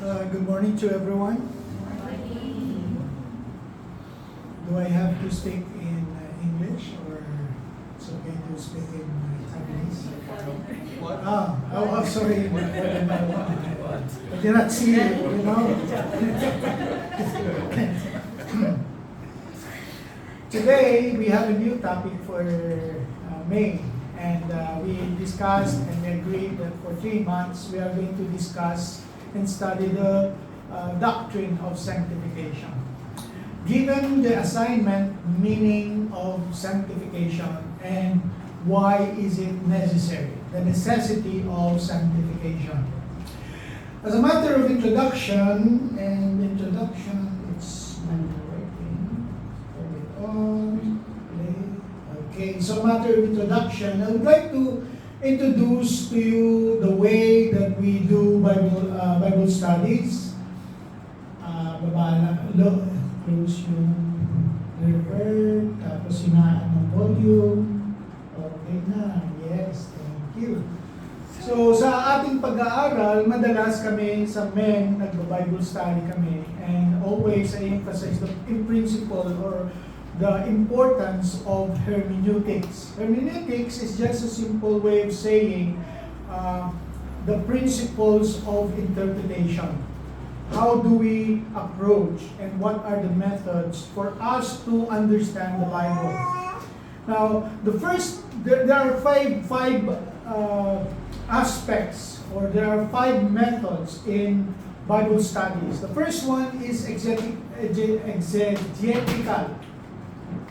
Good morning to everyone. Do I have to speak in English or it's okay to speak in Chinese? What? Sorry. I did not see it, Today, we have a new topic for May. And we discussed and we agreed that for 3 months, we are going to discuss and study the doctrine of sanctification. Given the assignment, meaning of sanctification, and why is it necessary, the necessity of sanctification. As a matter of introduction, it's not working. Turn it on, play. Okay, so matter of introduction, I would like to introduce to you the way that we do Bible studies. Close yung reverb, tapos sinaan ng volume. Okay na, yes, thank you. So sa ating pag-aaral, madalas kami sa men, nagba-Bible study kami, and always I emphasize the principle or the importance of hermeneutics. Hermeneutics is just a simple way of saying the principles of interpretation. How do we approach and what are the methods for us to understand the Bible? Now, there are five aspects, or there are 5 methods in Bible studies. The first one is exegetical,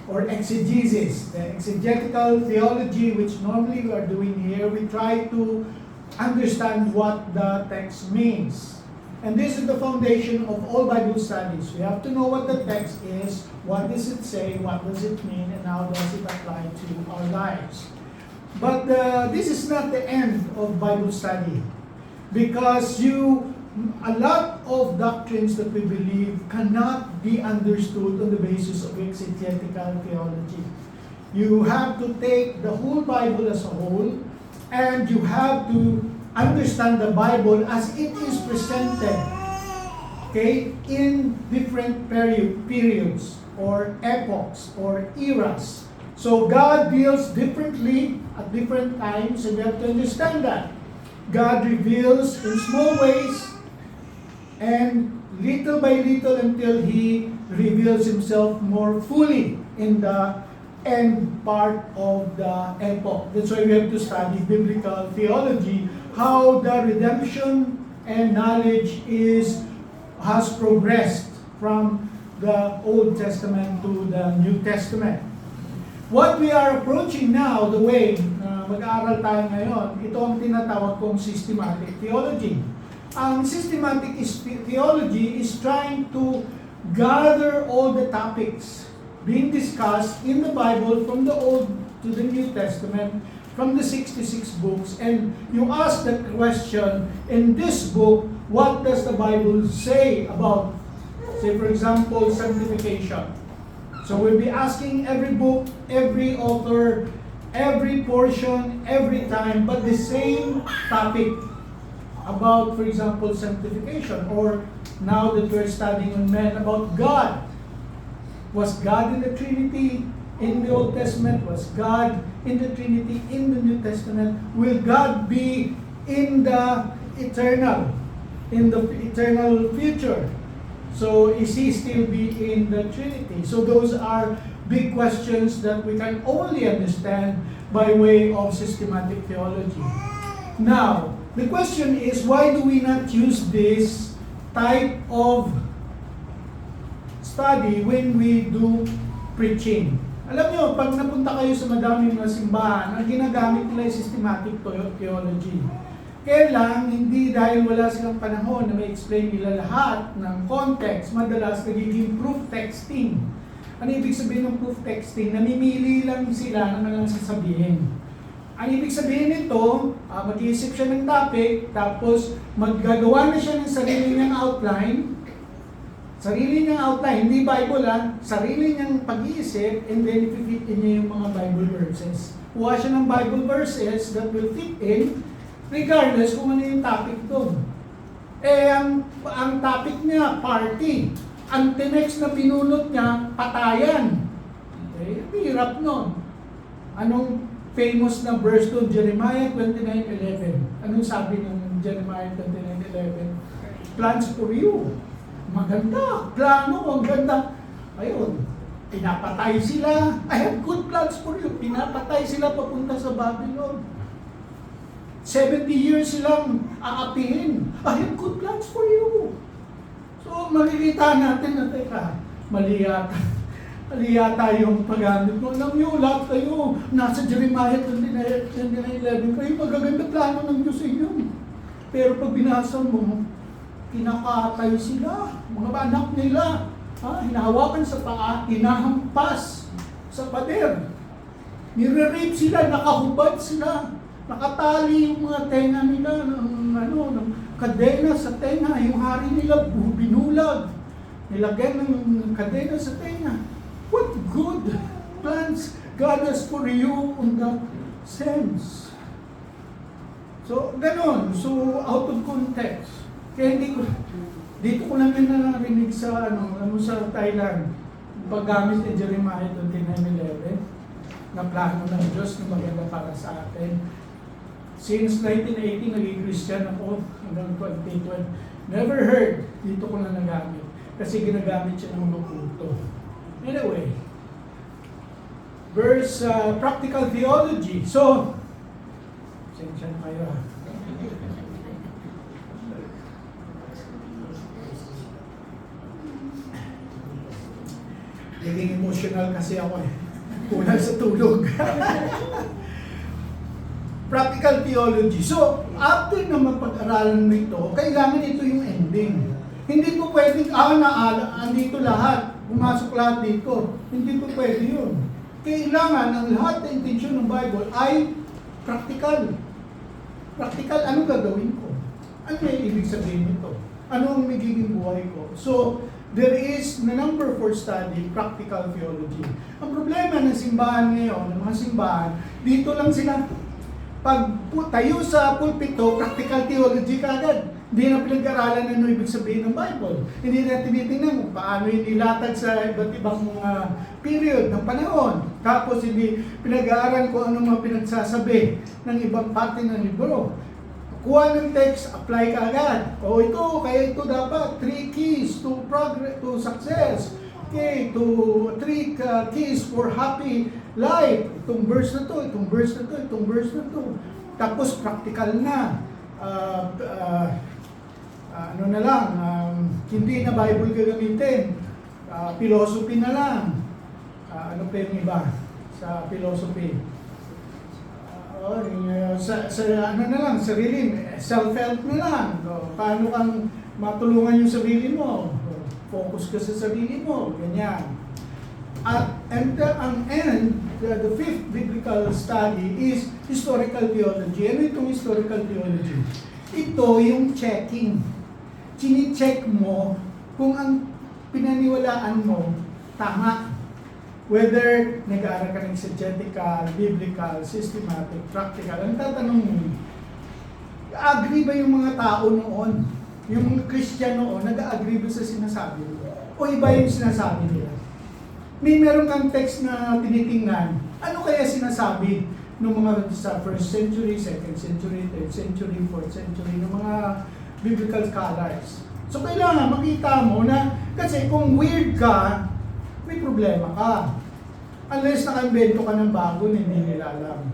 or exegesis, the exegetical theology, which normally we are doing here. We try to understand what the text means. And this is the foundation of all Bible studies. We have to know what the text is, what does it say, what does it mean, and how does it apply to our lives. But this is not the end of Bible study, because a lot of doctrines that we believe cannot be understood on the basis of exegetical theology. You have to take the whole Bible as a whole, and you have to understand the Bible as it is presented, okay, in different periods, or epochs, or eras. So God deals differently at different times, and we have to understand that. God reveals in small ways, and little by little until He reveals Himself more fully in the end part of the epoch. That's why we have to study biblical theology, how the redemption and knowledge has progressed from the Old Testament to the New Testament. What we are approaching now, the way mag-aaral tayo ngayon, ito ang tinatawag kong systematic theology. Ang systematic theology is trying to gather all the topics being discussed in the Bible from the Old to the New Testament, from the 66 books, and you ask the question, in this book, what does the Bible say about, say for example, sanctification? So we'll be asking every book, every author, every portion, every time, but the same topic about, for example, sanctification, or now that we're studying on men, about God. Was God in the Trinity in the Old Testament? Was God in the Trinity in the New Testament? Will God be in the eternal future? So is He still be in the Trinity? So those are big questions that we can only understand by way of systematic theology. Now, the question is, why do we not use this type of study when we do preaching? Alam nyo, pag napunta kayo sa madaming mga simbahan, ang ginagamit nila ay systematic theology. Kaya lang, hindi dahil wala silang panahon na may explain nila lahat ng context, madalas nagiging proof texting. Ano ibig sabihin ng proof texting? Namimili lang sila ng mga sasabihin. Ang ibig sabihin nito, mag-iisip siya ng topic, tapos maggagawa na siya ng sarili niyang outline, hindi Bible sarili niyang pag-iisip, and then i-fit in niya yung mga Bible verses. Kuha siya ng Bible verses that will fit in regardless kung ano yung topic doon. Ang topic niya, party. Ang tinext na pinulot niya, patayan. Hirap nun. Anong famous na verse doon? Jeremiah 29:11. Anong sabi ng Jeremiah 29:11? Plans for you. Maganda. Plano, ang ganda. Ayun. Pinapatay sila. I have good plans for you. Pinapatay sila papunta sa Babylon. 70 years silang aapihin. I have good plans for you. So, makikita natin na, teka, mali yata yung paggamit mo. Alam nyo, lahat kayo, nasa Jeremiah 29:11, kayo magaganda plano ng Diyos inyo. Pero pag binasa mo, kinakatay sila, mga anak nila, hinahawakan sa paa, hinahampas sa pader. Nire-rape sila, nakahubad sila, nakatali yung mga tenga nila ng kadena sa tenga, yung hari nila binulag, nilagyan ng kadena sa tenga. What good plans God has for you on that sense? So, ganon. So, out of context. Kaya dito ko lang narinig sa, sa Thailand, paggamit ni Jeremiah 29:11, na plano ng Diyos na maganda para sa atin. Since 1980, naging Christian ako hanggang 2012. Never heard, dito ko na nagamit. Kasi ginagamit siya ng mga kulto. Anyway, verse, practical theology. So, sensya na kayo ha. Naging emotional kasi ako eh. Kulang sa tulog. Practical theology. So, after na mapag-aralan mo ito, kailangan ito yung ending. Hindi po pwedeng, andito lahat, pumasok lahat dito. Hindi po pwede yun. Kailangan ang lahat na intensyon ng Bible ay practical. Practical, anong gagawin ko? Ano yung ibig sabihin nito? Ano ang magiging buhay ko? So, there is na number for study, practical theology. Ang problema ng simbahan ngayon, ng mga simbahan, dito lang sila, pag tayo sa pulpito, practical theology kagad. Hindi na pinag-aralan ano ibig sabihin ng Bible. Hindi na tinitingnan kung paano yung nilatag sa iba't ibang mga period ng panahon. Tapos hindi pinag-aaral kung ano mga pinagsasabi ng ibang parte ng libro. Kuha ng text, apply ka agad. O ito, kaya ito dapat 3 keys to progress, to success. Okay, to 3 keys for happy life. Itong verse na to, itong verse na to, itong verse na to. Tapos practical na. Hindi na Bible gagamitin. Philosophy na lang. Ano pa yung iba sa philosophy? Sarili, self-help na lang. Paano kang matulungan yung sarili mo? Focus ka sa sarili mo, ganyan. The fifth biblical study is historical theology. Ano itong historical theology? Ito yung checking. Chine-check mo kung ang pinaniwalaan mo tama. Whether nag-aaral ka ng exegetical, biblical, systematic, practical, ang tatanong mo, agree ba yung mga tao noon? Yung mga Christian noon, nag-agree ba sa sinasabi nila? O iba yung sinasabi nila? Meron kang text na tinitingnan, ano kaya sinasabi ng mga sa 1st century, 2nd century, 3rd century, 4th century, ng mga biblical scholars. So kailangan makita mo na, kasi kung weird ka, may problema ka. Unless naka-invento ka ng bago na hindi nila alam.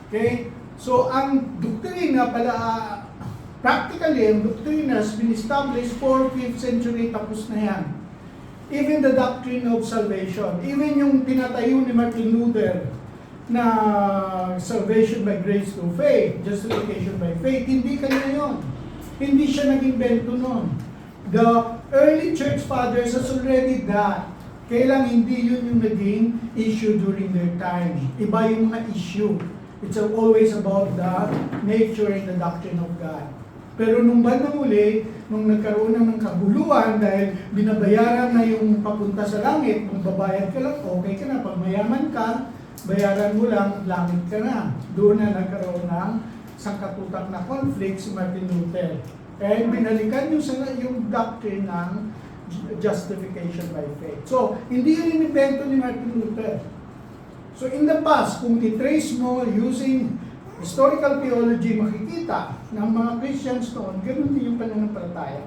Okay? So, ang doktrina pala, practically, ang doktrina has been established 4th, 5th century, tapos na yan. Even the doctrine of salvation, even yung tinatayo ni Martin Luther na salvation by grace through faith, justification by faith, hindi kanya yun. Hindi siya nag-invento nun. The early church fathers has already that. Kailang hindi yun yung naging issue during their time. Iba yung mga issue. It's always about the nature and the doctrine of God. Pero nung bandang uli, nung nagkaroon ng kaguluhan dahil binabayaran na yung papunta sa langit, kung babayad ka lang, okay ka na. Pag mayaman ka, bayaran mo lang, langit ka na. Doon na nagkaroon ng sangkatutak na conflict si Martin Luther. And binalikan yung doctrine ng justification by faith. So, hindi yun inimbento ni Martin Luther. So, in the past, kung titrace mo using historical theology, makikita ng mga Christians noon, ganun din yung pananampalataya.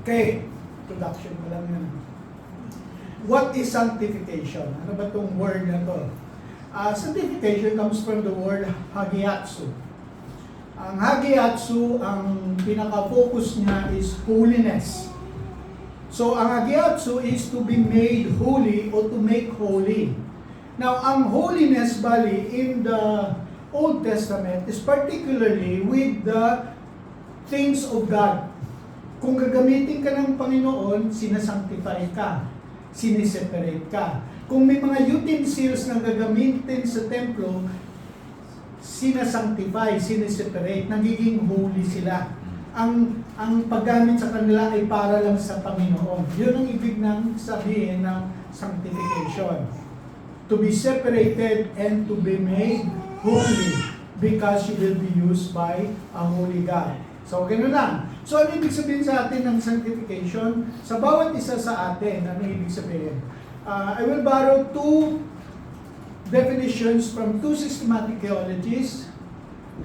Okay, introduction ko lang yun. What is sanctification? Ano ba itong word na to? Sanctification comes from the word hagiatsu. Ang hagiatsu, ang pinaka-focus niya is holiness. So, ang hagiatsu is to be made holy or to make holy. Now, ang holiness, bali, in the Old Testament is particularly with the things of God. Kung gagamitin ka ng Panginoon, sinasanctify ka, siniseparate ka. Kung may mga utensils na gagamitin sa templo, sinasanctify, siniseparate, nagiging holy sila. Ang paggamit sa kanila ay para lang sa Panginoon. Yun ang ibig ng sabihin ng sanctification. To be separated and to be made holy because you will be used by a holy God. So, gano'n lang. So, ano ibig sabihin sa atin ng sanctification? Sa bawat isa sa atin, ano ibig sabihin? I will borrow two definitions from two systematic theologies.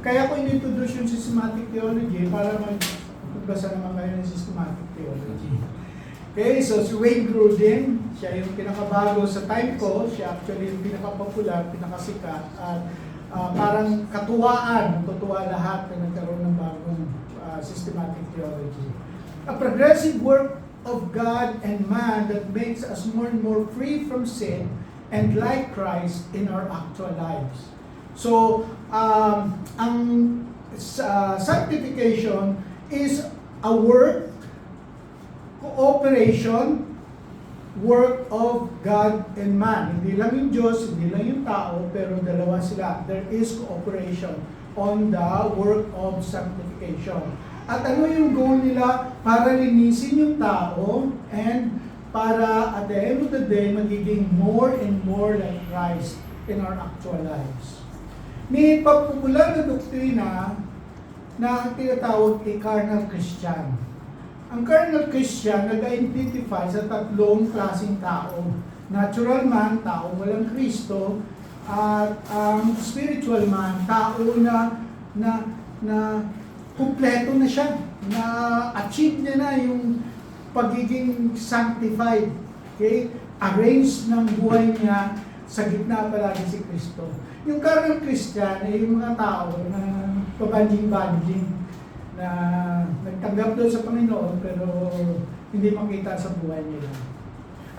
Kaya ko in-introduce yung systematic theology para magbasa naman kayo ng systematic theology. Okay, so si Wayne Grudem, siya yung pinakabago sa time ko, siya actually yung pinakapopular, pinakasikat, at parang katuwaan, tutuwa lahat na nagkaroon ng bagong systematic theology. A progressive work of God and man that makes us more and more free from sin and like Christ in our actual lives. So, ang sanctification is a work, cooperation, work of God and man. Hindi lang yung Diyos, hindi lang yung tao, pero dalawa sila. There is cooperation on the work of sanctification. At ano yung goal nila? Para linisin yung tao and para at the end of the day, magiging more and more like Christ in our actual lives. May popular na doktrina na tinatawag ay carnal Christian. Ang carnal Christian nag-identify sa tatlong klaseng tao. Natural man, tao walang Kristo, at spiritual man, tao na kumpleto na siya, na achieve niya na yung pagiging sanctified. Okay? Arrange ng buhay niya sa gitna palagi si Kristo. Yung carnal Christian ay yung mga tao na pabanjing-banjing, na nagtanggap doon sa Panginoon pero hindi makita sa buhay nila.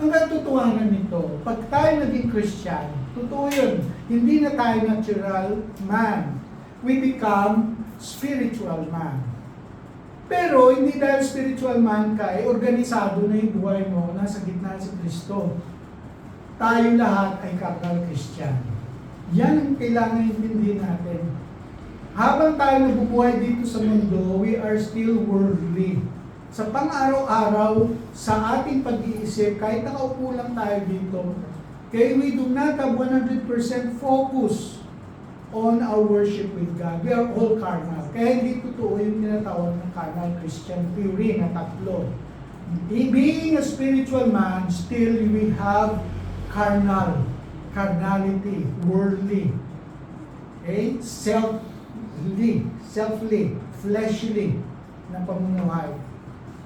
Ang katotohanan nito, pag tayo naging Christian, totoo yun, hindi na tayo natural man. We become spiritual man. Pero hindi dahil spiritual man ka, organisado na yung buhay mo, nasa gitna si Kristo. Tayo lahat ay carnal Christian. Yan ang kailangan intindihin natin. Habang tayo nabubuhay dito sa mundo, we are still worldly. Sa pang-araw-araw, sa ating pag-iisip, kahit nakaupo lang tayo dito, kaya we do not have 100% focus on our worship with God. We are all carnal. Kaya hindi totoo yung tinatawag ng carnal Christian theory na tatlo. Being a spiritual man, still we have carnality, worldly, okay? Selfly, fleshly na pamumuhay.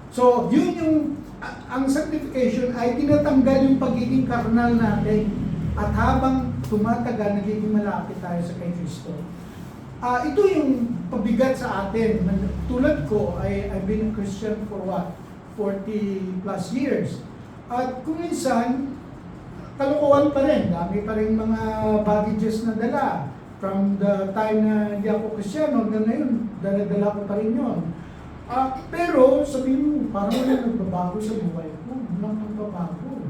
So, yun yung, ang sanctification ay tinatanggal yung pagiging karnal natin at habang tumatagal, nagiging malapit tayo sa kay Kristo. Ito yung pabigat sa atin. Tulad ko, I've been a Christian for 40 plus years. At kung minsan, kalukuhan pa rin. Dami pa rin mga baggages na dala. From the time na hindi ako Kristyano hanggang ngayon, dala-dala ko pa rin yun. Pero sabihin mo, parang wala nagbabago sa buhay ko. Walang nagbabago.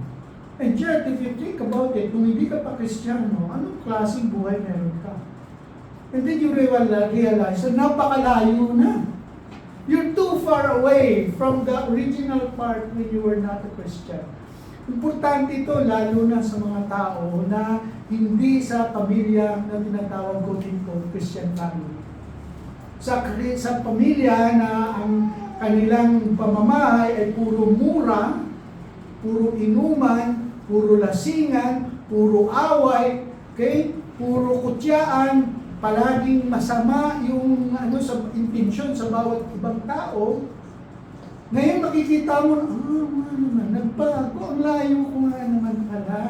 And yet, if you think about it, kung hindi ka pa Kristyano, anong klaseng buhay meron ka? And then you realize na napakalayo na. You're too far away from the original part when you were not a Christian. Importante ito, lalo na sa mga tao na hindi sa pamilya na tinatawag ko dito, Christian family. sa pamilya na ang kanilang pamamahay ay puro mura, puro inuman, puro lasingan, puro away, okay? Puro kutyaan, palaging masama yung sa intensyon sa bawat ibang tao. Ngayon makikita mo, nagbago, ang layo ko nga naman pala.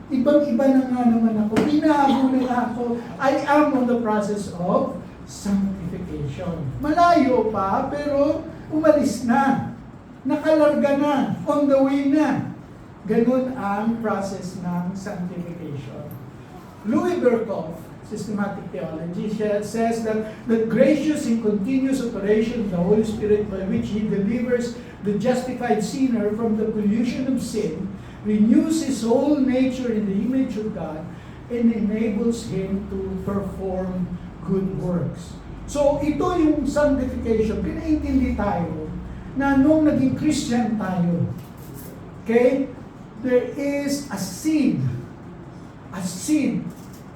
Ibang-iba na nga naman ako, binago na ako. I am on the process of sanctification. Malayo pa, pero umalis na. Nakalarga na, on the way na. Ganun ang process ng sanctification. Louis Berkhoff, Systematic Theology, says that the gracious and continuous operation of the Holy Spirit by which He delivers the justified sinner from the pollution of sin, renews his whole nature in the image of God, and enables him to perform good works. So ito yung sanctification. Pinaintindi tayo na nung naging Christian tayo, okay, there is a seed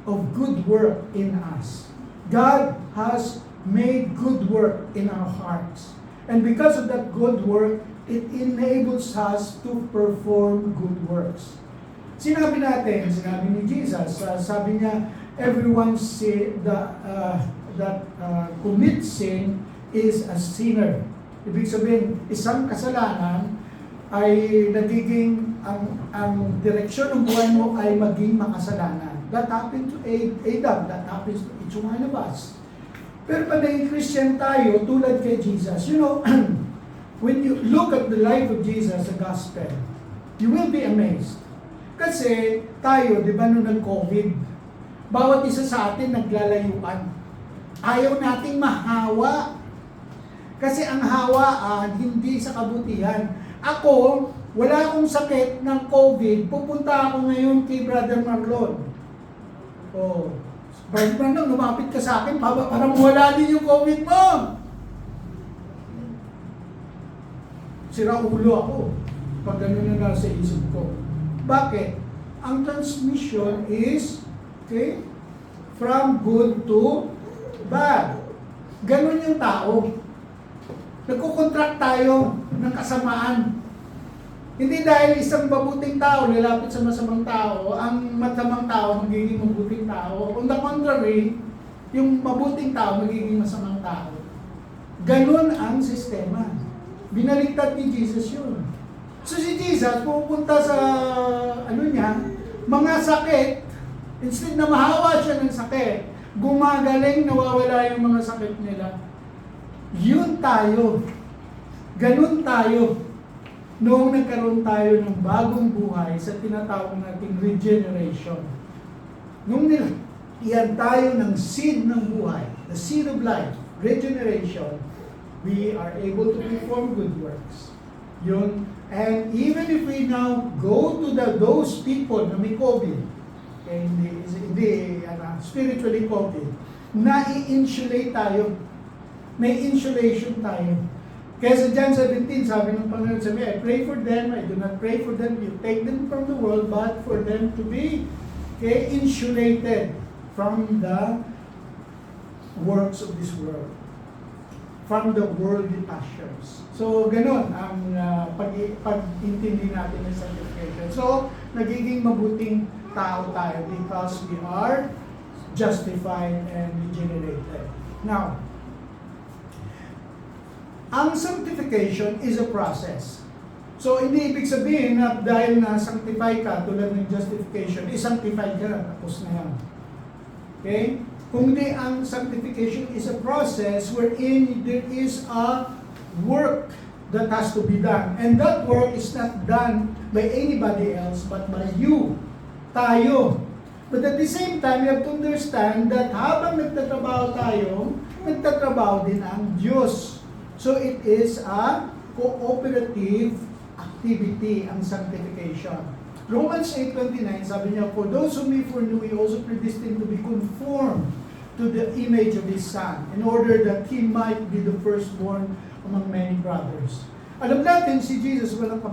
of good work in us. God has made good work in our hearts. And because of that good work, it enables us to perform good works. Sinabi ni Jesus, sabi niya, everyone that commits sin is a sinner. Ibig sabihin, isang kasalanan ay nagiging, ang direksyon ng buhay mo ay maging makasalanan. That happened to Adam, that happens to each one of us. Pero pag naging Christian tayo, tulad kay Jesus, when you look at the life of Jesus, the gospel, you will be amazed. Kasi tayo, di ba nung nag-COVID, bawat isa sa atin naglalayuan. Ayaw nating mahawa. Kasi ang hawaan, hindi sa kabutihan. Ako, wala akong sakit ng COVID, pupunta ako ngayon kay Brother Marlon. Brother Marlon, lumapit ka sa akin, parang wala din yung COVID mo. Sira ulo ako pag gano'n na nasa isip ko. Bakit? Ang transmission is, okay, from good to bad. Ganon yung tao. Nagkukontract tayo ng kasamaan. Hindi dahil isang mabuting tao lalapit sa masamang tao, ang masamang tao magiging mabuting tao. On the contrary, yung mabuting tao magiging masamang tao. Ganon ang sistema. Binaliktad ni Jesus yun. So si Jesus, pupunta sa, mga sakit, instead na mahawa siya ng sakit, gumagaling, nawawala yung mga sakit nila. Yun tayo. Ganun tayo. Noong nagkaroon tayo ng bagong buhay sa tinatawag nating regeneration. Nung nilagyan tayo ng seed ng buhay, the seed of life, regeneration, we are able to perform good works. Yun. And even if we now go to those people na may COVID, okay, hindi spiritually COVID, na-i-insulate tayo. May insulation tayo. Kaya sa John 17, sabi ng Panginoon sa I pray for them, I do not pray for them, you take them from the world, but for them to be insulated from the works of this world, from the worldly passions. So, ganun ang pag-intindi natin ng sanctification. So, nagiging mabuting tao tayo because we are justified and regenerated. Now, ang sanctification is a process. So, hindi ibig sabihin na dahil na-sanctify ka, tulad ng justification, sanctified ka na, tapos na yan. Okay? Kundi ang sanctification is a process wherein there is a work that has to be done. And that work is not done by anybody else but by you, tayo. But at the same time, you have to understand that habang nagtatrabaho tayo, nagtatrabaho din ang Diyos. So it is a cooperative activity, ang sanctification. Romans 8:29, sabi niya, for those whom He foreknew, He also predestined to be conformed to the image of His Son, in order that He might be the firstborn among many brothers. Alam natin, si Jesus walang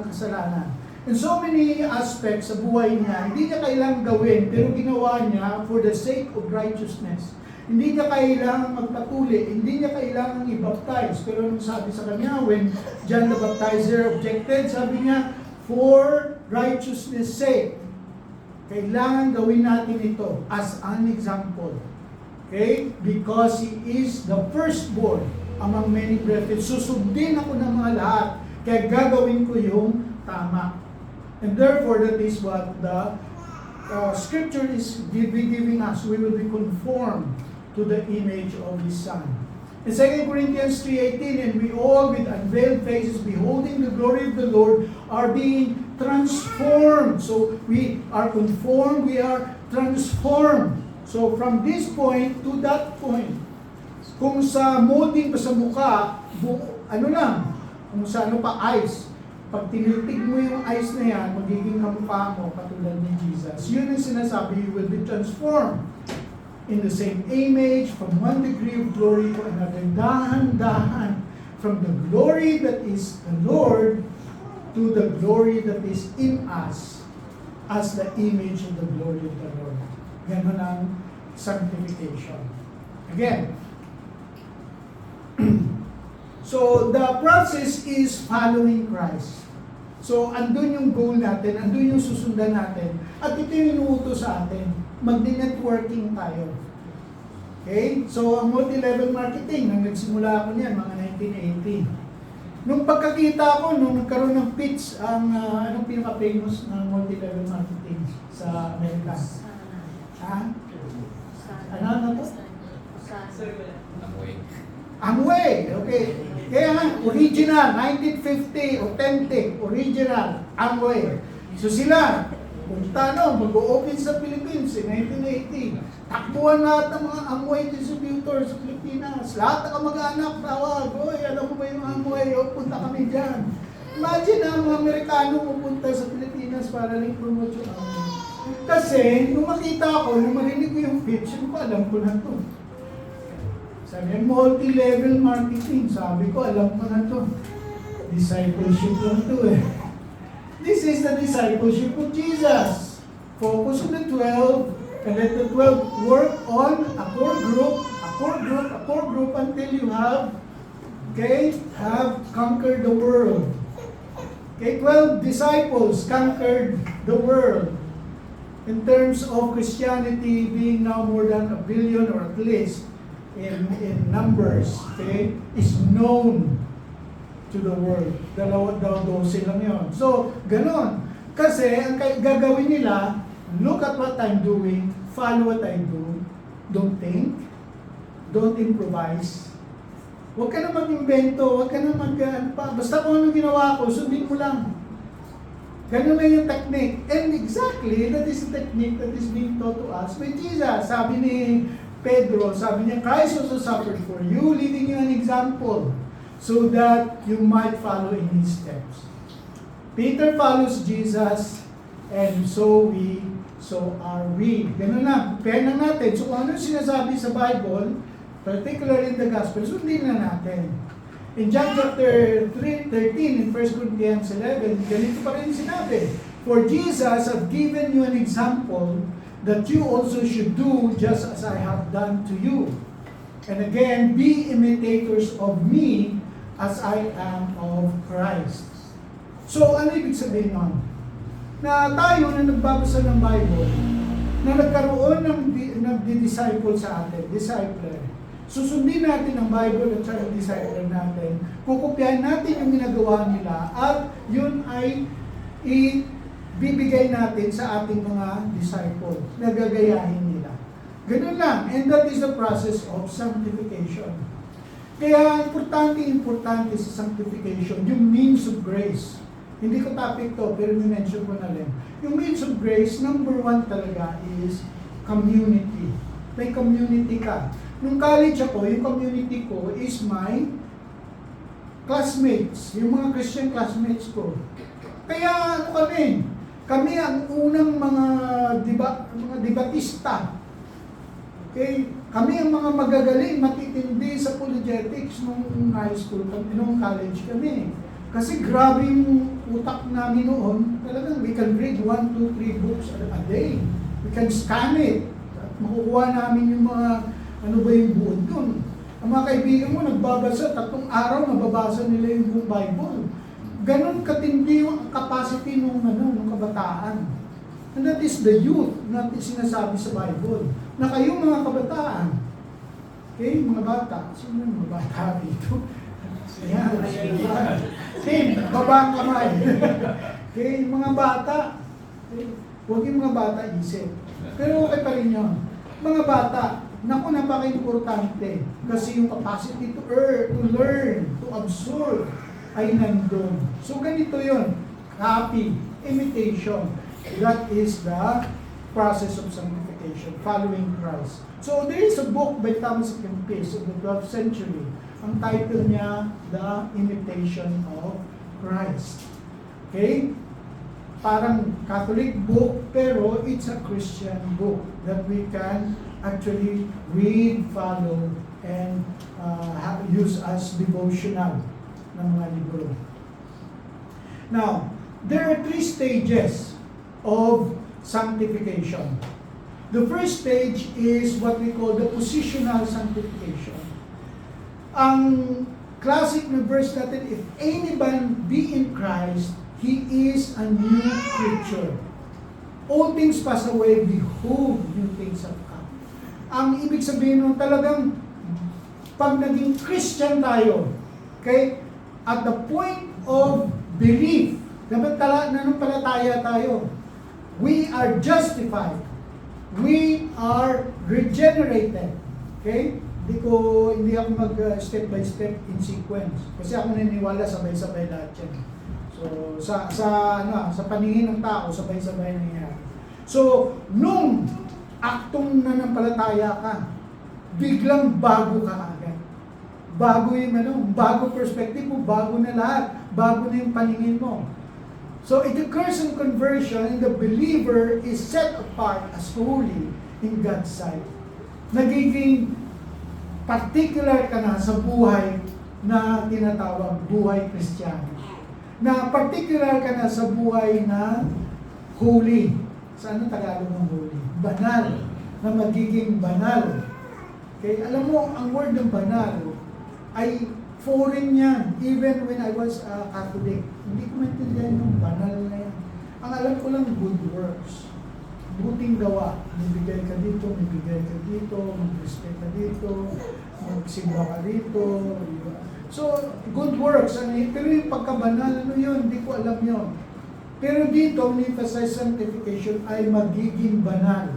kasalanan. In so many aspects sa buhay niya, hindi niya kailangang gawin, pero ginawa niya for the sake of righteousness. Hindi niya kailangang magpatuli, hindi niya kailangang i-baptize. Pero anong sabi sa kanya, when John the Baptizer objected, sabi niya, for righteousness' sake, kailangan gawin natin ito as an example. Okay? Because he is the firstborn among many brethren. Susundin ako ng mga lahat, kaya gagawin ko yung tama. And therefore, that is what the scripture is giving us. We will be conformed to the image of His Son. In 2 Corinthians 3:18, and we all with unveiled faces, beholding the glory of the Lord, are being transformed. So we are conformed, we are transformed. So from this point to that point, kung sa molding pa sa mukha, ano lang, kung sa ano pa, eyes, pag tinitig mo yung eyes na yan, magiging kamukha mo katulad ni Jesus. Yun ang sinasabi, you will be transformed in the same image from one degree of glory to another. Dahan-dahan from the glory that is the Lord to the glory that is in us as the image of the glory of the Lord. Ganon ang sanctification. Again, so the process is following Christ. So andun yung goal natin, andun yung susundan natin, at ito yung inuutos sa atin, magdi-networking tayo. Okay? So ang multi-level marketing, nang nagsimula ako niyan, mga 1980. Nung pagkakita ko, nung nagkaroon ng pitch, ang anong pinaka-famous na multi-level marketing sa Amerika? Ha? Ano po? Amway, okay. Kaya nga, original, 1950, authentic, original, Amway. So sila, punta mag-o-open sa Philippines in 1980. Takbuhan lahat ng mga Amway distributors sa Pilipinas. Lahat ng kamag-anak, tawag, oy, alam mo ba yung Amway? O, punta kami dyan. Imagine na mga Amerikano pupunta sa Pilipinas para rin promote yung Amway. Kasi, nung makita ko, nung marinig ko yung pitch, alam ko na to. Sabi, multi-level marketing. Sabi ko, alam ko na to. Discipleship lang to eh. This is the discipleship of Jesus. Focus on the 12 and let the 12 work on a core group until you have conquered the world. Okay, 12 disciples conquered the world. In terms of Christianity being now more than 1 billion or at least in numbers, okay, is known to the world. 12 lang yun. So, ganon. Kasi, ang gagawin nila, look at what I'm doing, follow what I do, don't think, don't improvise. Huwag ka na mag-invento, huwag ka na basta kung ano ginawa ko, sundin mo lang. Ganon na yung technique. And exactly, that is the technique that is being taught to us by Jesus. Sabi ni Pedro, sabi niya, Christ also suffered for you, leading you an example, so that you might follow in His steps. Peter follows Jesus, and so are we. Ganun lang, pera na natin. So kung ano sinasabi sa Bible, particularly in the Gospel, sundin na natin. In John chapter 13, in 1 Corinthians 11, ganito pa rin sinabi, for Jesus have given you an example that you also should do just as I have done to you. And again, be imitators of me as I am of Christ. So, ano ibig sabihin nun? Na tayo na nagbabasa ng Bible, na nagkaroon ng nagdi-disciple sa atin, discipler, susundin natin ang Bible at sa discipler natin, kukopyahin natin yung ginagawa nila, at yun ay bibigay natin sa ating mga disciple, nagagayahin nila. Ganun lang, and that is the process of sanctification. Kaya importante sa sanctification, yung means of grace. Hindi ko topic to, pero mention ko na rin. Yung means of grace, number 1 talaga is community. May community ka. Nung college ako, yung community ko is my classmates, yung mga Christian classmates ko. Kaya ano kami ang unang mga debatista. Okay? Kami ang mga magagaling, matitindi sa apologetics nung high school, nung college kami. Kasi grabe yung utak namin noon, talagang we can read 1, 2, 3 books a day. We can scan it. At makukuha namin yung mga, ano ba yung buod doon. Ang mga kaibigan mo, nagbabasa, 3 araw, nababasa nila yung buong Bible. Ganon katindi yung capacity nung kabataan. And that is the youth na sinasabi sa Bible. Na kayong mga kabataan, okay, mga bata, sino yung mga bata dito? Ayan, Tim, baba ang kamay. Okay, mga bata, okay, huwag yung mga bata isip. Pero okay pa rin yun. Mga bata, naku, napaka-importante. Kasi yung capacity to learn, to absorb, ay nandun. So ganito yun, copy, imitation. That is the process of sanctification, following Christ. So there is a book by Thomas A. Kempis of the 12th century. Ang title niya, The Imitation of Christ. Okay? Parang Catholic book, pero it's a Christian book that we can actually read, follow, and use as devotional ng mga libro. Now, there are 3 stages of sanctification. The first stage is what we call the positional sanctification. Ang classic na verse natin, if any man be in Christ, he is a new creature. All things pass away, behold, new things have come. Ang ibig sabihin nun talagang, pag naging Christian tayo, okay, at the point of belief, dapat nananampalataya tayo, we are justified, we are regenerated, okay? Hindi ako mag-step by step in sequence. Kasi ako naniniwala sabay-sabay lahat yan. So, sa paningin ng tao, sabay-sabay nangyayari. So, nung aktong nanampalataya ka, biglang bago ka agad. Bago yung bago perspective mo, bago na lahat, bago na yung paningin mo. So, it occurs in conversion, and the believer is set apart as holy in God's sight. Nagiging particular ka na sa buhay na tinatawag buhay Kristiyano. Na particular ka na sa buhay na holy. Sa ano Tagalog ng holy? Banal. Na magiging banal. Okay? Alam mo, ang word ng banal ay foreign yan. Even when I was Catholic, hindi ko maintindihan yung banal na yan. Ang alam ko lang, good works. Buting gawa. May ka dito, may bigay ka dito, mag-respect ka dito, magsimba ka dito. So, good works. Pero yung pagkabanal, ano yun? Hindi ko alam yun. Pero dito, emphasize sanctification ay magiging banal.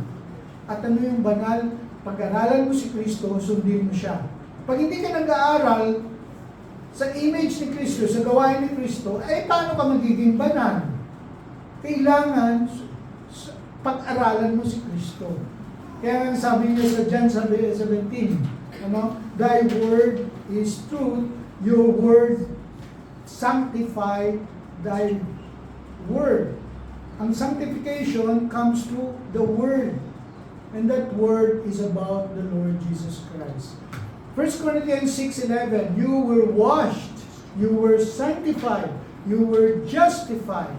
At ano yung banal? Pag-aralan mo si Kristo, sundin mo siya. Pag hindi ka nag-aaral sa image ni Kristo, sa gawain ni Kristo, ay paano ka magiging banal? Kailangan pag-aralan mo si Kristo. Kaya sabi niya sa John 17, Thy word is truth, your word sanctify thy word. Ang sanctification comes through the word. And that word is about the Lord Jesus Christ. 1 Corinthians 6:11, you were washed, you were sanctified, you were justified.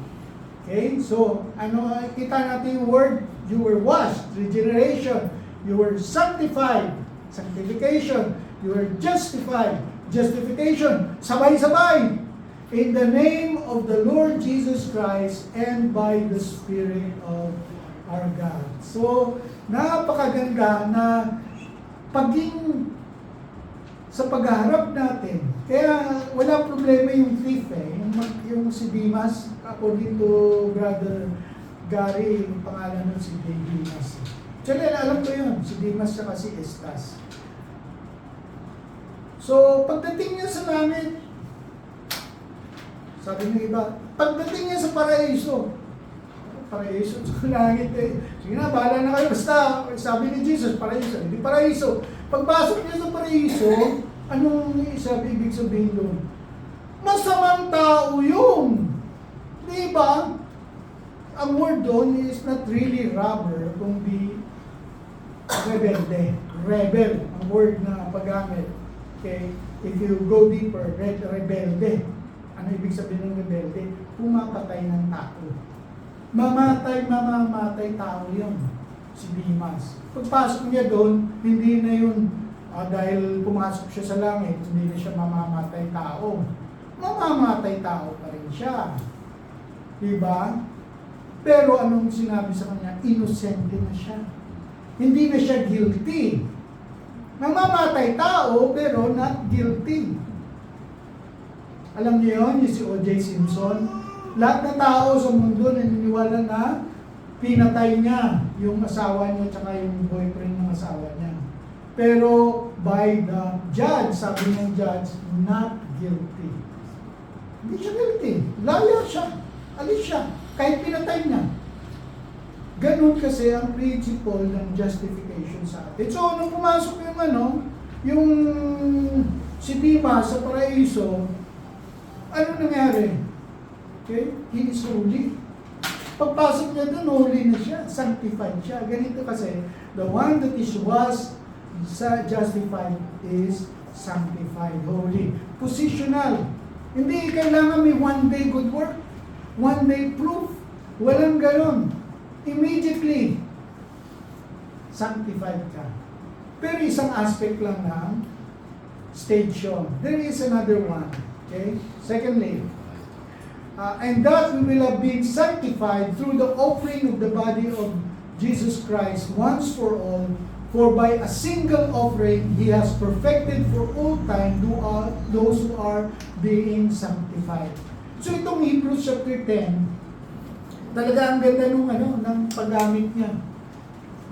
Okay, so kita natin yung word, you were washed, regeneration, you were sanctified, sanctification, you were justified, justification, sabay-sabay, in the name of the Lord Jesus Christ and by the Spirit of our God. So, napakaganda na paging sa paghaharap natin. Kaya wala problema yung thief yung si Dimas, according to Brother Gary, yung pangalan nun si Dimas. Actually, alam ko yun, si Dimas at si Estas. So, pagdating niya sa langit, sabi ng iba, pagdating niya sa paraiso sa langit sige na, bahala na kayo, basta, sabi ni Jesus, paraiso, hindi paraiso. Pagpasok niya sa paraiso, anong ibig sabihin doon? Masamang tao yun. Di ba? Ang word doon is not really robber, kundi rebelde. Rebel, ang word na paggamit. Okay? If you go deeper, rebelde. Ano ibig sabihin ng rebelde? pumapatay ng tao. Mamamatay tao yun, si Dimas. Pagpasok niya doon, hindi na yun, dahil pumasok siya sa langit, hindi na siya mamamatay tao. Mamamatay tao pa rin siya. Diba? Pero anong sinabi sa kanya? Inosente na siya. Hindi na siya guilty. Mamamatay tao, pero not guilty. Alam niyo yun, yung si O.J. Simpson, lahat ng tao sa mundo naniniwala na pinatay niya yung asawa niya tsaka yung boyfriend ng asawa niya. Pero by the judge, sabi ng judge, not guilty. Hindi siya guilty. Liar siya. Alis siya. Kahit pinatay niya. Ganun kasi ang principle ng justification sa atin. So, nung pumasok yung si Dimas sa paraiso, ano nangyari? Okay? He is holy. Pagpasok niya doon, holy na siya. Sanctified siya. Ganito kasi, the one that was justified is sanctified, holy. Positional. Hindi kailangan may one day good work, one day proof. Walang ganon. Immediately, sanctified ka. Pero isang aspect lang ng stage yun. There is another one. Okay? Secondly, and that we will have been sanctified through the offering of the body of Jesus Christ once for all. For by a single offering, He has perfected for all time those who are being sanctified. So itong Hebrews chapter 10, talaga ang ganda ng paggamit niya.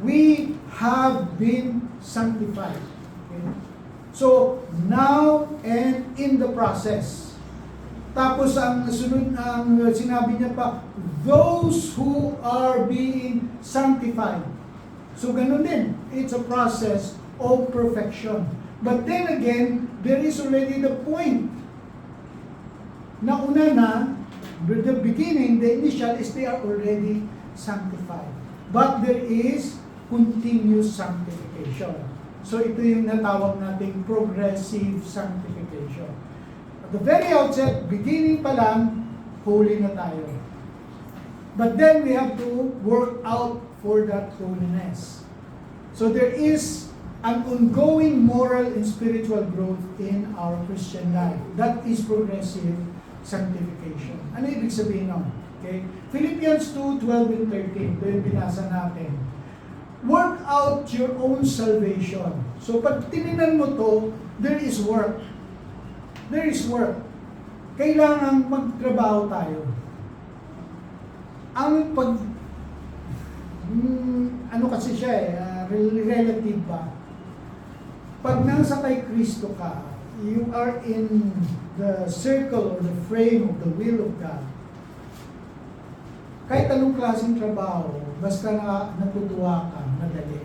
We have been sanctified. Okay? So, now and in the process. Tapos ang sunod, ang sinabi niya pa, those who are being sanctified. So, ganun din. It's a process of perfection. But then again, there is already the point. Nauna na, the beginning, the initial is they are already sanctified. But there is continuous sanctification. So ito yung natawag nating progressive sanctification. At the very outset, beginning pa lang, holy na tayo. But then we have to work out for that holiness. So there is an ongoing moral and spiritual growth in our Christian life. That is progressive sanctification. Ano ibig sabihin nun? Okay? Philippians 2:12 and 13, ito yung binasa natin. Work out your own salvation. So pag tinignan mo to, there is work. There is work. Kailangan magtrabaho tayo. Ang ano kasi siya relative ba? Pag nasa kay Kristo ka, you are in the circle or the frame of the will of God. Kahit anong klaseng trabaho, basta natutuwa ka, madali.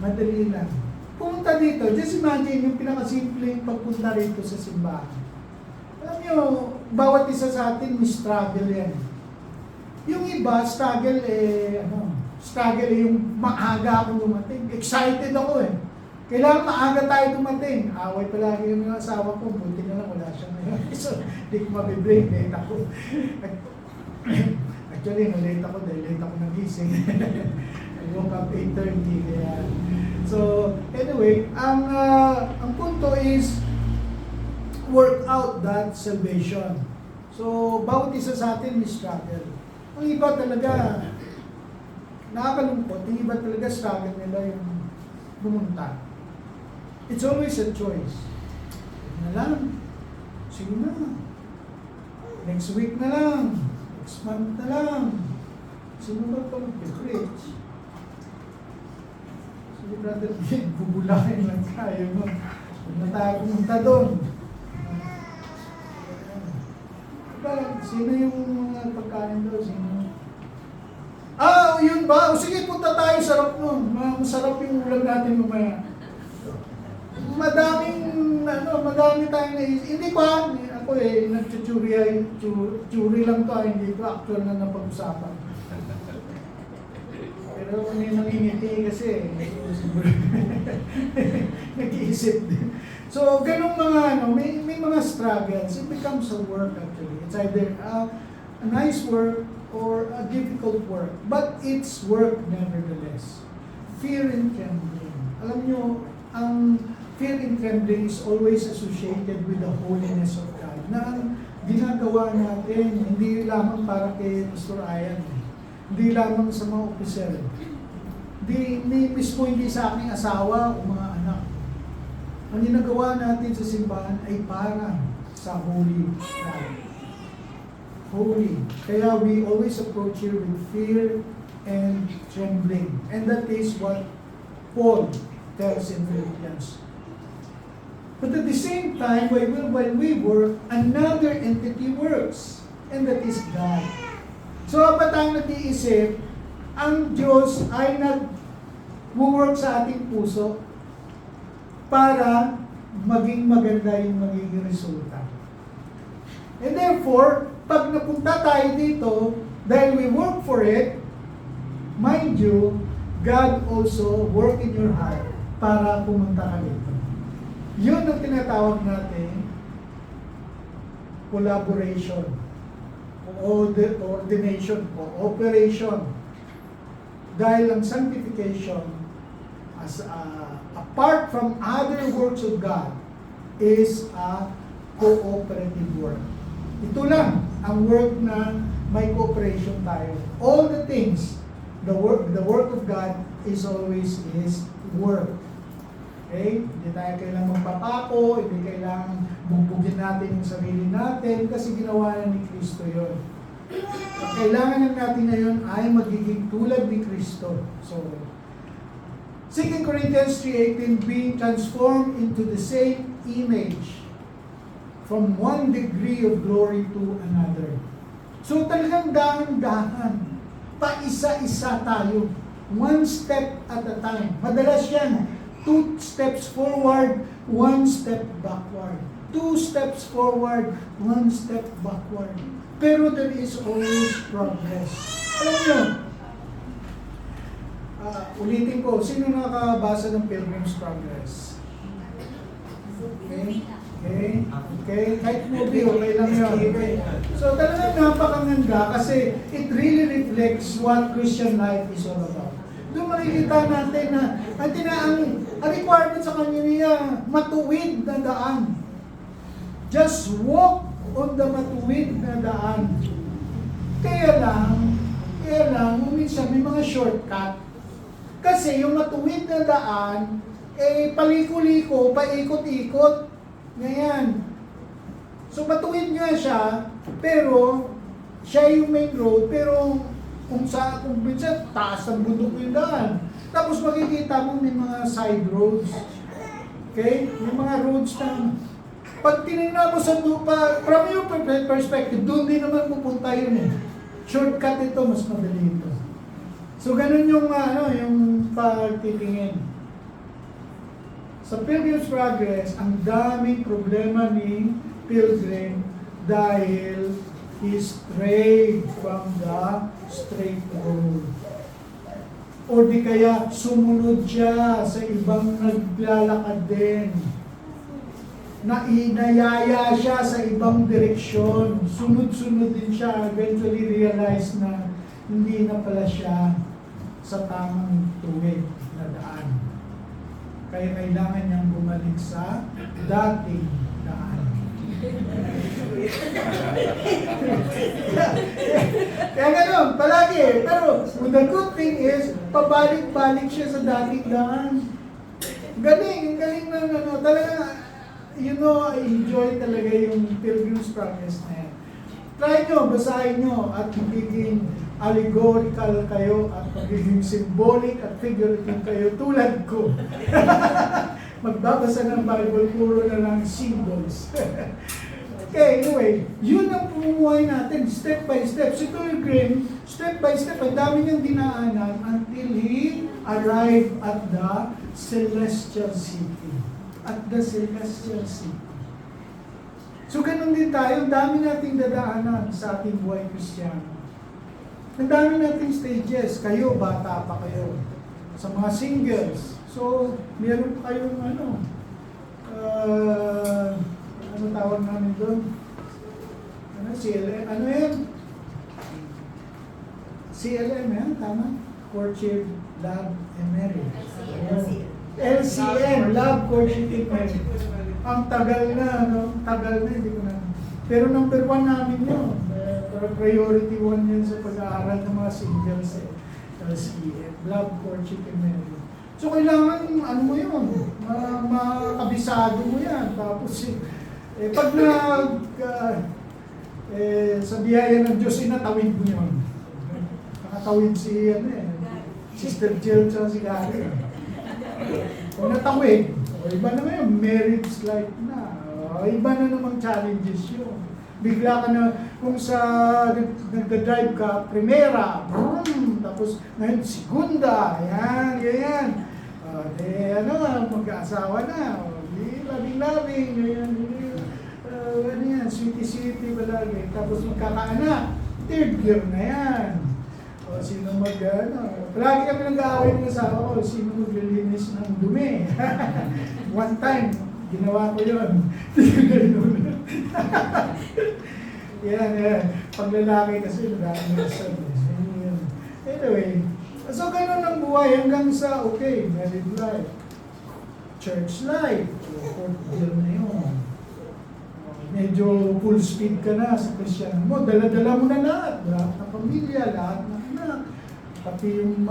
Madali lang. Pumunta dito, just imagine yung pinakasimpleng pagpunta rito sa simbahan. Alam nyo, bawat isa sa atin may struggle yan. Yung iba, struggle yung maaga ako dumating. Excited ako eh. Kailangan maaga tayo dumating. Away palagi yung asawa ko, buti na lang wala siya ngayon. So, di ko mabibreak, late ako. Actually, late ako dahil late ako nagising. I woke up 8:30. Kaya. So, anyway, ang punto is work out that salvation. So, bawat isa sa atin may struggle. Ang iba talaga, nakakalungkot, yung iba talaga struggle nila yung pumunta. It's always a choice. Na lang. Sige na. Next week na lang. Next month na lang. Sino ba ito mag-preach? Sige, brother, bubulahin lang tayo mo. Huwag na tayo pumunta doon. Sino yung mga pagkain doon? Sino? Yun ba? Sige, punta tayo. Sarap nun. Masarap yung ulam natin mamaya. Madami tayong naisip. Hindi pa, ako nagchuchuri lang to, hindi ko actual na napag-usapan. Pero may nangingiti kasi, nag-iisip din. So, ganung mga, may mga struggles. It becomes a work actually. It's either a nice work or a difficult work. But it's work nevertheless. Fear and trembling. Alam nyo, ang fear and trembling is always associated with the holiness of God. Na ang ginagawa natin, hindi lamang para kay Pastor Ayan. Hindi lamang sa mga opisyal. Hindi sa aking asawa o mga anak. Ang ginagawa natin sa simbahan ay para sa holy God. Holy. Kaya we always approach here with fear and trembling. And that is what Paul tells in Philippians. But at the same time, while we work, another entity works. And that is God. So kapag tayo nag-iisip, ang Diyos ay nag-work sa ating puso para maging maganda yung magiging resulta. And therefore, pag napunta tayo dito, dahil we work for it, mind you, God also work in your heart para pumunta ka dito. Yun ang tinatawag natin collaboration, ordination, cooperation. Dahil ang sanctification, as apart from other works of God, is a cooperative work. Ito lang ang work na may cooperation tayo. All the things, the work of God is always His work. Okay? Hindi tayo kailangang magpapako, hindi kailangang bugbugin natin yung sarili natin kasi ginawa na ni Kristo yun. Ang kailangan lang natin ngayon ay magiging tulad ni Kristo. So, 2 Corinthians 3:18, being transformed into the same image from one degree of glory to another. So talagang dahan-dahan, paisa-isa tayo. One step at a time. Madalas yan, 2 steps forward, 1 step backward. 2 steps forward, 1 step backward. Pero there is always progress. Alam niyo, ulitin ko, sino nakabasa ng Pilgrim's Progress? Okay? Kahit movie, okay lang yun. Okay? So talagang napakaganda kasi it really reflects what Christian life is all about. Doon makikita natin na ang requirement sa kanya niya, matuwid na daan. Just walk on the matuwid na daan. Kaya lang, minsan may mga shortcut. Kasi yung matuwid na daan, paliko-liko, paikot-ikot. Ngayon. So matuwid nga siya, pero siya yung main road, pero kung minsan taas ang bundok yung daan. Tapos makikita mo may mga side roads. Okay? May mga roads na pag tinignan mo sa lupa, from your perspective, doon din naman pupunta yun eh. Shortcut ito, mas madali ito. So ganun yung pagtitingin. Sa Pilgrim's Progress, ang daming problema ni Pilgrim dahil he strayed from the straight road. O di kaya sumunod siya sa ibang naglalakad din. Nainayaya siya sa ibang direksyon. Sunod-sunod din siya. Eventually realize na hindi na pala siya sa tamang tuwid na daan. Kaya kailangan niyang bumalik sa dating daan. Kaya gano'n, palagi. Pero the good thing is, pabalik-balik siya sa dating daan. Galing na talaga, I enjoy talaga yung Pilgrim's Progress na yan. Try nyo, basahin nyo, at magiging allegorical kayo, at magiging symbolic at figurative kayo, tulad ko. Magbabasa ng Bible, puro na lang symbols. Okay, anyway, yun ang pumumuhay natin, step by step. Si Pilgrim, step by step, ang dami niyang dinaanan until he arrived at the celestial city. At the celestial city. So ganun din tayo, ang dami nating dadaanan sa ating buhay Kristiyano. Ang dami nating stages, kayo, bata pa kayo. Sa mga singles, so meron pa kayong ano tawag namin doon? Ano, CLM? Ano yan? CLM yan, tama? Courtship, Love, and Marriage. LCM, Love, Courtship, and Marriage. Ang tagal na, no? Tagal na, hindi ko na. Pero number 1 namin yun. Priority 1 yun sa pag-aaral ng mga singles. LCM, Love, Courtship, and Marriage. So kailangan, ano mo yun, makabisado mo yan. Tapos, pag sa biyaya ng Diyos, inatawid mo yun. Nakatawid si, Sister Jill at si Gary. Kung natawid, iba na yun, marriage life na. Iba na namang challenges yun. Bigla ka na, kung sa nagda-drive ka, primera, boom, tapos ngayon segunda, yan, ganyan. Mag-aasawa na, labing-labing, ganyan, ano yan, sweetie-sweetie palagi. Tapos magkakaanak, third year na yan. O sino palagi kami nag-aaway ng asawa ko, sino maglilinis ng dumi. One time, ginawa ko yun. Yan. Pag lalaki kasi, nag-aaway ng asawa. Anyway, so ganun ang buhay hanggang sa, okay, married life, church life, fourth year na yun. Medyo full speed ka na sa Christian mo, dala-dala mo na lahat ng pamilya, lahat ng anak, pati yung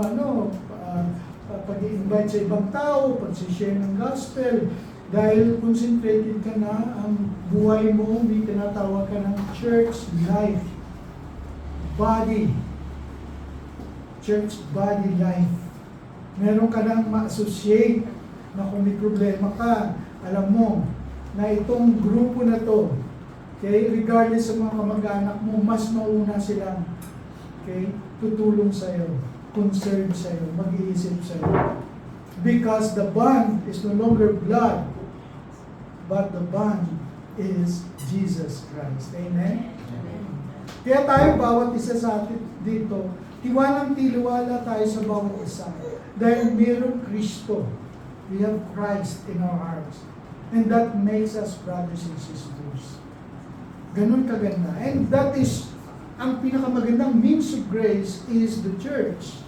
pag-i-invite sa ibang tao, pag-share ng gospel, dahil concentrated ka na, ang buhay mo, may tinatawag ka ng church life, body, church body life. Meron ka nang ma-associate na kung may problema ka, alam mo, na itong grupo na to, okay, regardless sa mga kamag-anak mo, mas mauna silang, okay, tutulong sa'yo, concerned sa'yo, mag-iisip sa'yo. Because the bond is no longer blood, but the bond is Jesus Christ. Amen? Kaya tayo, bawat isa sa atin dito, tiwalang tiliwala tayo sa bawat isa. Dahil mayroong Kristo. We have Christ in our hearts. And that makes us brothers and sisters. Ganun kaganda. And that is, ang pinakamagandang means of grace is the church.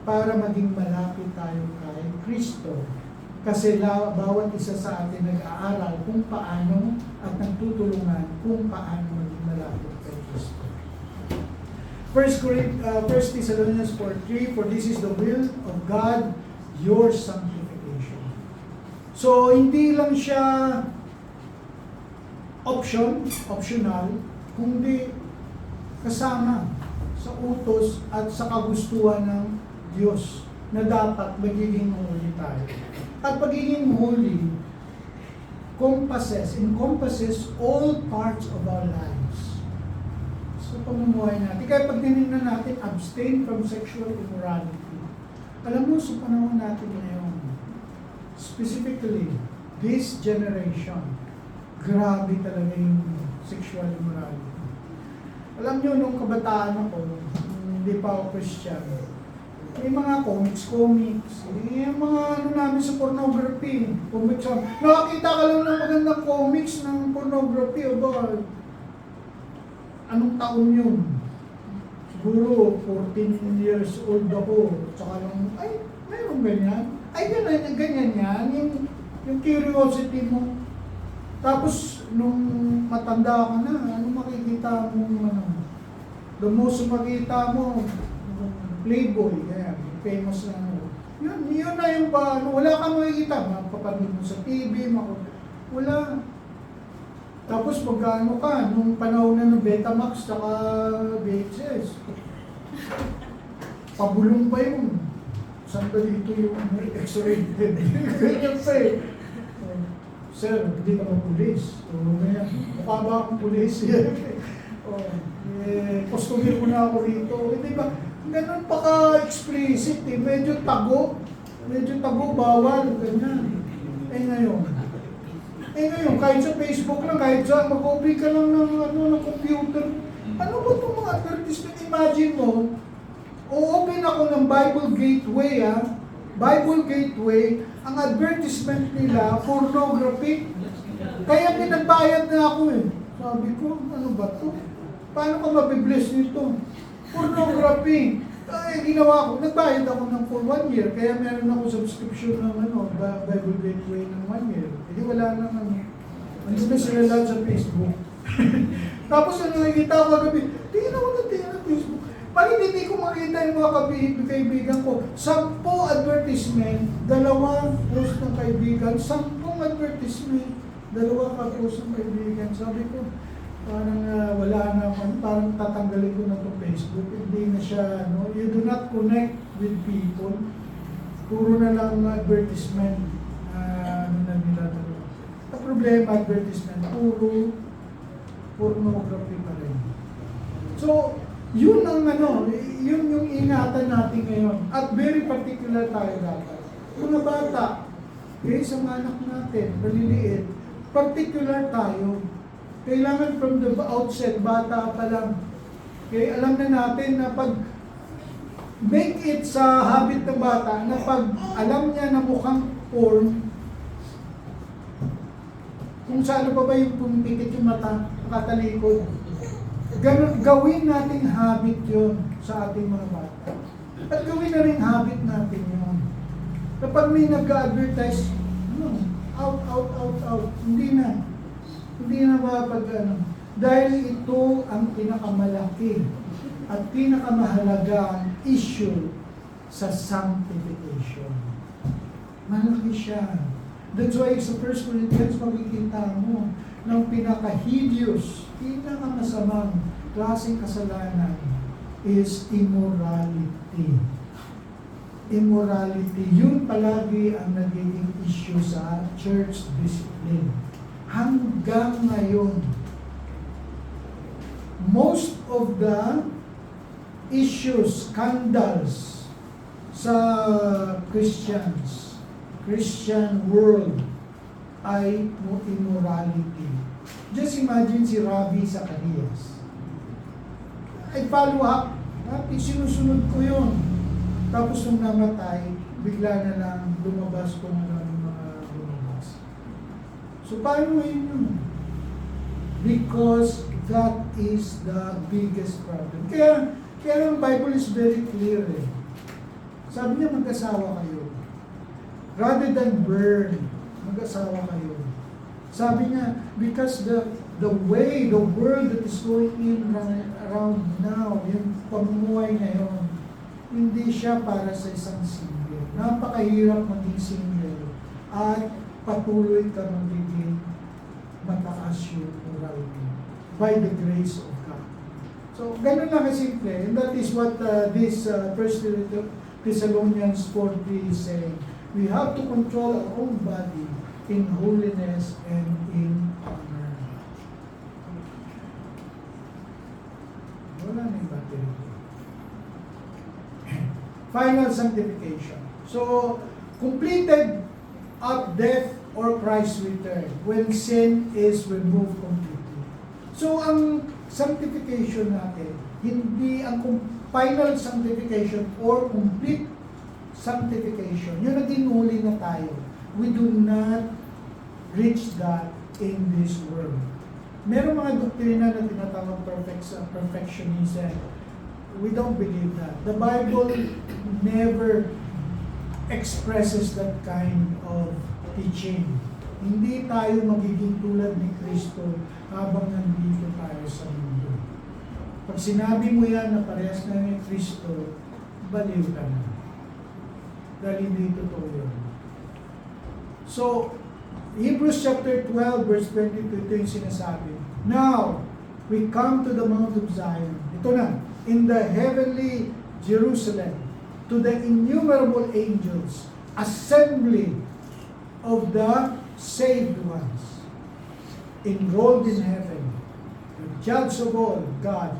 Para maging malapit tayo kay Kristo. Kasi bawat isa sa atin nag-aaral kung paano at nagtutulungan kung paano maging malapit kay Kristo. 1 Thessalonians 4:3, for this is the will of God, your sanctification. So, hindi lang siya optional, kundi kasama sa utos at sa kagustuhan ng Diyos na dapat magiging holy tayo. At pagiging holy encompasses all parts of our lives. So, pamumuhay natin. Kaya pag tinignan natin, abstain from sexual immorality. Alam mo, sa panahon natin ngayon, specifically, this generation, grabe talaga yung sexual immorality. Alam nyo, nung kabataan ako, hindi pa ako Christian, may mga comics, yung mga namin sa pornography, nakakita ka lang ng magandang comics ng pornography, o ba, anong taon yun? Siguro, 14 years old ako, tsaka lang, ay, mayroong ganyan. Ay, ganyan yan, yung curiosity mo. Tapos, nung matanda ka na, ano makikita mo, the most makita mo, Playboy, yan, famous na yun na yung wala kang makikita, mapapanood mo sa TV, wala. Tapos magkano ka, nung panahon na ng Betamax, saka VHS, pabulong pa yun. Saan ba dito yung X-rated? Ganyan pa eh. Sir, hindi ka pulis. Mukha ba akong pulis? Customer ko na ako rito. Di ba? Ganun pa ka-explicit eh. Medyo tago, bawal. Ganyan. Ngayon, kahit sa Facebook lang, kahit sa mag-open ka lang ng computer. Ano ba itong mga advertisement? Imagine mo, o-open ako ng Bible Gateway Bible Gateway, ang advertisement nila, pornography. Kaya pinagbayad na ako eh. Sabi ko, ano ba to? Paano ka mabibless nito? Pornography. Ay, ginawa ko, nagbayad ako ng for 1 year, kaya meron ako subscription ng Bible Gateway ng 1 year. Hindi wala nang hindi na sila lahat sa Facebook. Tapos nakikita ko kagabi, tingin ako ng Facebook. Bakit hindi ko makita yung mga kaibigan ko? 10 advertisement, 2 post ng kaibigan, 10 advertisement, 2 post ng kaibigan. Sabi ko, parang wala na, parang tatanggalin ko na itong Facebook. Hindi na siya, you do not connect with people. Puro na lang advertisement na nilalaro. Ang problema, advertisement, puro pornography pa rin. So, yun ang yun yung ingatan natin ngayon. At very particular tayo dapat. Mga bata, sa mga anak natin, maliliit, particular tayo. Kailangan from the outset, bata pa lang. Okay, alam na natin na pag make it sa habit ng bata na pag alam niya na mukhang porn, kung saan pa ba yung pumipikit yung mata, nakatalikod, ganun, gawin nating habit yun sa ating mga bata. At gawin na rin habit natin yun. Kapag may nag-advertise, out, hindi na mapag dahil ito ang pinakamalaki at pinakamahalagang issue sa sanctification. Malaki siya. That's why sa 1 Corinthians makikita mo ng pinaka-hideous, pinakamasamang klaseng kasalanan is immorality. Immorality, yun palagi ang nagiging issue sa church discipline. Hanggang ngayon, most of the issues, scandals sa Christian world ay immorality. Just imagine si Ravi Zacarias. I follow up, sinusunod ko yun. Tapos nung namatay, bigla na lang lumabas kung ano yung mga lumabas. So paano yun? Because that is the biggest problem. Kaya ang Bible is very clear eh. Sabi niya mag-asawa kayo. Rather than burn, mag-asawa kayo. Sabi niya, because the way, the world that is going in around now, yung pamumuhay ngayon, hindi siya para sa isang single. Napakahirap maging single at patuloy ka magiging mataas yung morality by the grace of God. So, ganun lang kasimple. And that is what this 1 Thessalonians 4:3 is saying. We have to control our own body in holiness and in honor. Wala na yung battery. Final sanctification. So, completed at death or Christ's return when sin is removed completely. So, ang sanctification natin, hindi ang final sanctification or complete sanctification, yun naging huli na tayo. We do not reach that in this world. Meron mga doktrina na tinatawag perfectionism. We don't believe that. The Bible never expresses that kind of teaching. Hindi tayo magiging tulad ni Kristo habang nandito tayo sa mundo. Pag sinabi mo yan na parehas na ni Kristo, baliw ka na. Dahil hindi totoo yun. So, Hebrews chapter 12 verse 22, ito yung sinasabi. Now, we come to the Mount of Zion. Ito na. In the heavenly Jerusalem, to the innumerable angels, assembly of the saved ones, enrolled in heaven, the judge of all, God,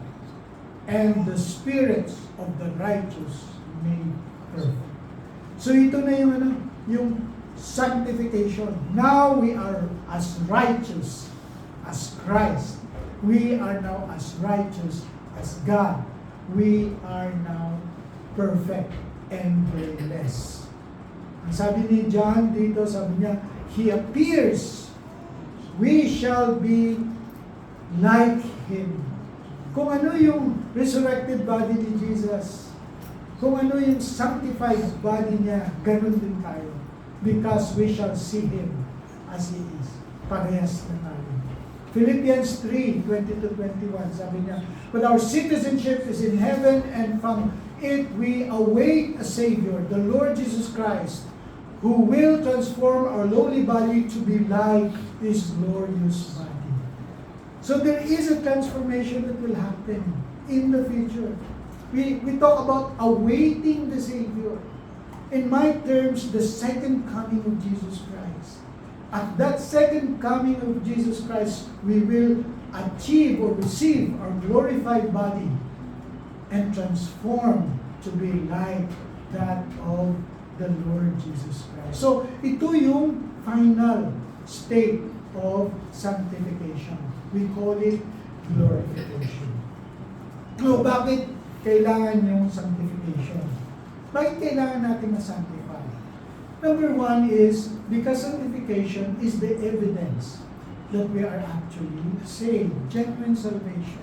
and the spirits of the righteous made perfect. So ito na yung sanctification. Now we are as righteous as Christ. We are now as righteous as God. We are now perfect and blameless. Ang sabi ni John dito, sabi niya, He appears, we shall be like Him. Kung ano yung resurrected body ni Jesus, kung ano yung sanctified body niya, ganun din tayo. Because we shall see Him as He is. Parehas na tayo. Philippians 3:20-21, sabi niya, but our citizenship is in heaven, and from it we await a Savior, the Lord Jesus Christ, who will transform our lowly body to be like His glorious body. So there is a transformation that will happen in the future. We talk about awaiting the Savior. In my terms, the second coming of Jesus Christ. At that second coming of Jesus Christ, we will achieve or receive our glorified body and transform to be like that of the Lord Jesus Christ. So, ito yung final state of sanctification. We call it glorification. So, bakit kailangan yung sanctification? Bakit kailangan natin ma-sanctify? Number one is, because sanctification is the evidence that we are actually saved. Genuine salvation.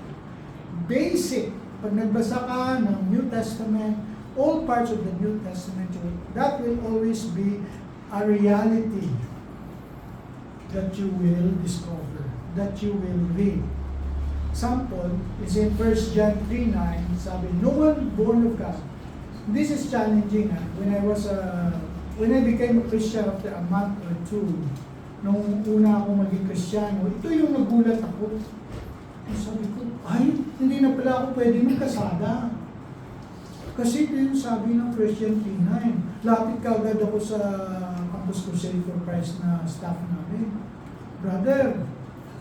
Basic. Pag nagbasa ka ng New Testament, all parts of the New Testament, that will always be a reality that you will discover, that you will read. Example is in 1 John 3:9, sabi, no one born of God. This is challenging. When I became a Christian after a month or two, nung una ako maging Kristiyano, ito yung nagulat ako. Sabi ko, ay, hindi na pala ako pwede magkasada. Kasi ito yung sabi ng Christian 3:9. Lapit ka agad ako sa Campus Crusade for Christ na staff namin. Brother,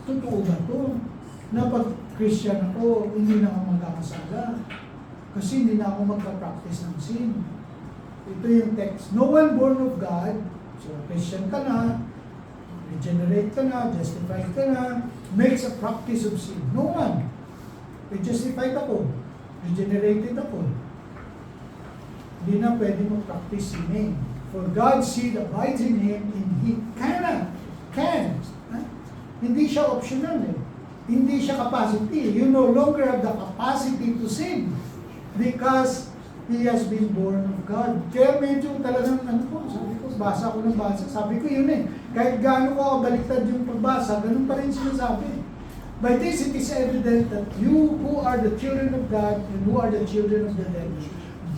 totoo ba to? Na pag Christian ako, hindi na ako magkakasala. Kasi hindi na ako magka-practice ng sin. Ito yung text. No one born of God, so Christian ka na, regenerate ka na, justified ka na, makes a practice of sin. No one. Justified ako, regenerated ako. Hindi na pwede mag-practice sinning. For God's seed abides in Him, and He can. Hindi siya optional eh. Hindi siya capacity. You no longer have the capacity to sin because he has been born of God. Kaya medyo talagang sabi ko, basa ko ng basa. Sabi ko yun eh. Kahit gaano ko baliktad yung pagbasa, ganun pa rin sinasabi. By this it is evident that you who are the children of God and who are the children of the devil,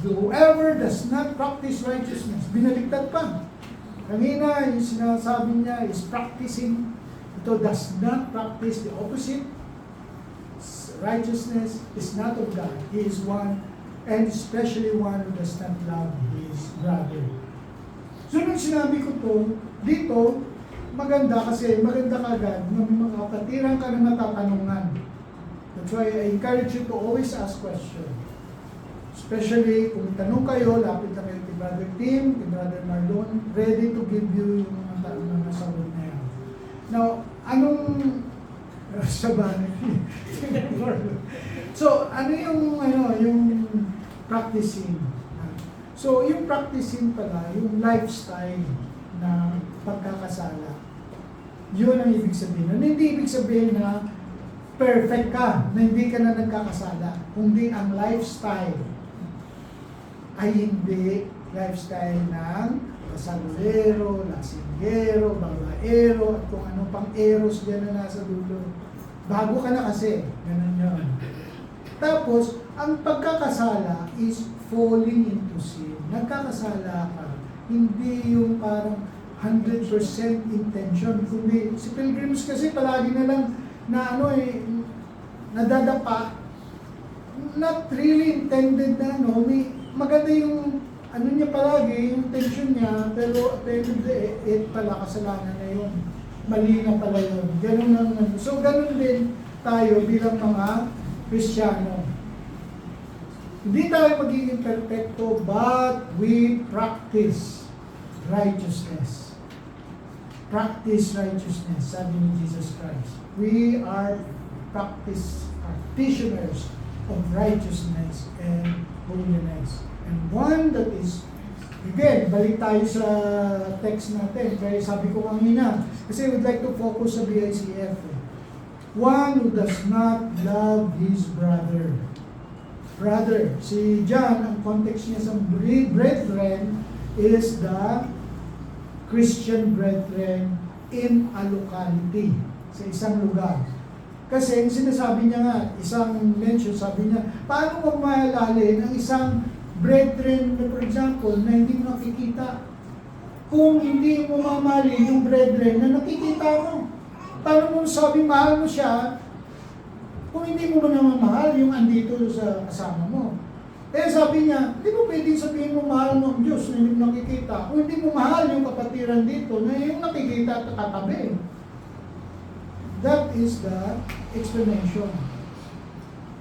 whoever does not practice righteousness, binaliktad pa. Kanina, yung sinasabi niya is practicing. Ito does not practice the opposite. Righteousness is not of God. He is one, and especially one who does not love his brother. So nung sinabi ko to, dito, maganda kasi, maganda kagad, may mga kapatiran ka na matatanungan. That's why I encourage you to always ask questions. Especially kung tanong kayo, lapit na kayo kay Brother Tim, kay Brother Marlon, ready to give you yung mga tanong na sagot na yan. Now, anong sabahan? So, ano yung practicing? So, yung practicing pala, yung lifestyle na pagkakasala, yun ang ibig sabihin. Hindi ibig sabihin na perfect ka, na hindi ka na nagkakasala, kundi ang lifestyle ay hindi lifestyle ng kasalero, lasinggero, babaero, at kung ano pang eros dyan na nasa dulo. Bago ka na kasi, ganun yun. Tapos, ang pagkakasala is falling into sin. Nagkakasala ka. Hindi yung parang 100% intention. Kundi, si pilgrims kasi palagi na lang na nadadapa. Not really intended na may maganda yung niya palagi, yung intention niya, pero at the end of the day, pala kasalanan na yun. Mali na pala yun. Ganun lang. So, ganun din tayo bilang mga Kristiyano. Hindi tayo magiging perfecto, but we practice righteousness. Practice righteousness, sabi ni Jesus Christ. We are practitioners of righteousness and holiness. And one that is Again, balik tayo sa text natin. Kaya sabi ko kanina, kasi we'd like to focus sa BICF. One who does not love his brother. Brother, si John, ang context niya sa brethren is the Christian brethren in a locality, sa isang lugar. Kasi yung sinasabi niya nga, isang mention, sabi niya, paano mo mahalalin ang isang brethren, for example, na hindi mo nakikita? Kung hindi mo mamahalin yung brethren na nakikita mo, paano mo sabi mahal mo siya kung hindi mo naman mahal yung andito sa kasama mo? Kaya sabi niya, hindi mo pwedeng sabihin mo mahal mo ang Diyos na hindi mo nakikita. Kung hindi mo mahal yung kapatiran dito na yung nakikita at katabi. That is the explanation.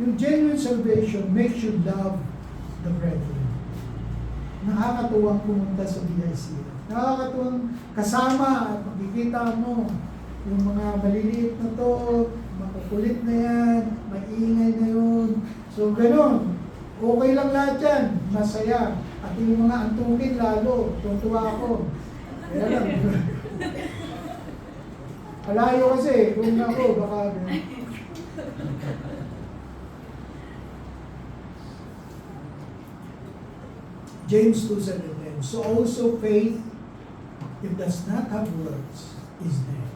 Yung genuine salvation makes you love the brethren. Nakakatuwang pumunta sa BIC. Nakakatuwang kasama at makikita mo yung mga maliliit na to, makukulit na yan, maingay na yun. So, ganun. Okay lang lahat yan. Masaya. At yung mga antukin lalo, tutuwa ako. Kaya lang. Malayo kasi, kung ako, baka... James 2:17. So also faith, if does not have works, is dead.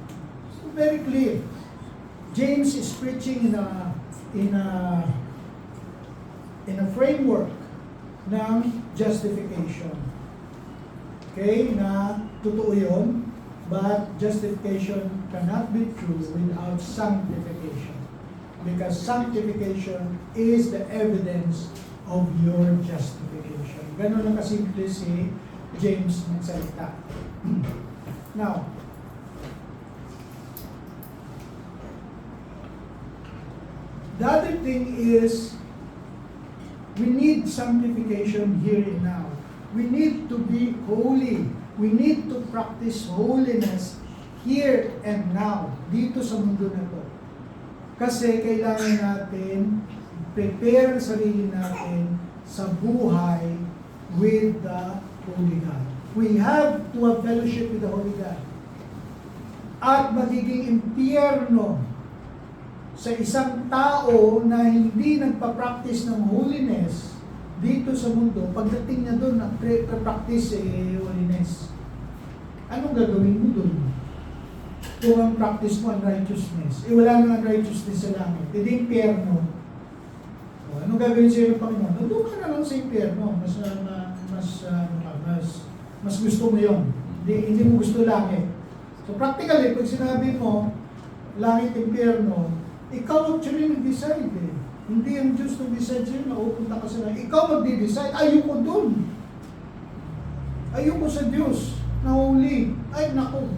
So very clear. James is preaching in a framework ng justification. Okay, na totoo yun, but justification cannot be true without sanctification. Because sanctification is the evidence of your justification. Ganun lang kasimple si James magsalita. Now, the other thing is, we need sanctification here and now. We need to be holy. We need to practice holiness here and now, dito sa mundo na to. Kasi kailangan natin prepare ang sarili natin sa buhay with the Holy God. We have to have fellowship with the Holy God. At magiging impyerno sa isang tao na hindi nagpa-practice ng holiness dito sa mundo, pagdating niya doon, nagpa-practice holiness. Anong gagawin mo doon? Kung ang practice mo ang righteousness, wala nang righteousness sa langit, hindi impyerno. Anong gagawin sa'yo ng Panginoon? Doon ka na lang sa impyerno, mas gusto mo yun. Hindi mo gusto langit. So practically, pag sinabi mo, langit, impyerno, ikaw actually nag-decide eh. Hindi ang Diyos nag-decide sa'yo na upunta ka sa langit. Ikaw mag-decide, ayoko dun. Ayoko sa Diyos na huli. Ay, naku,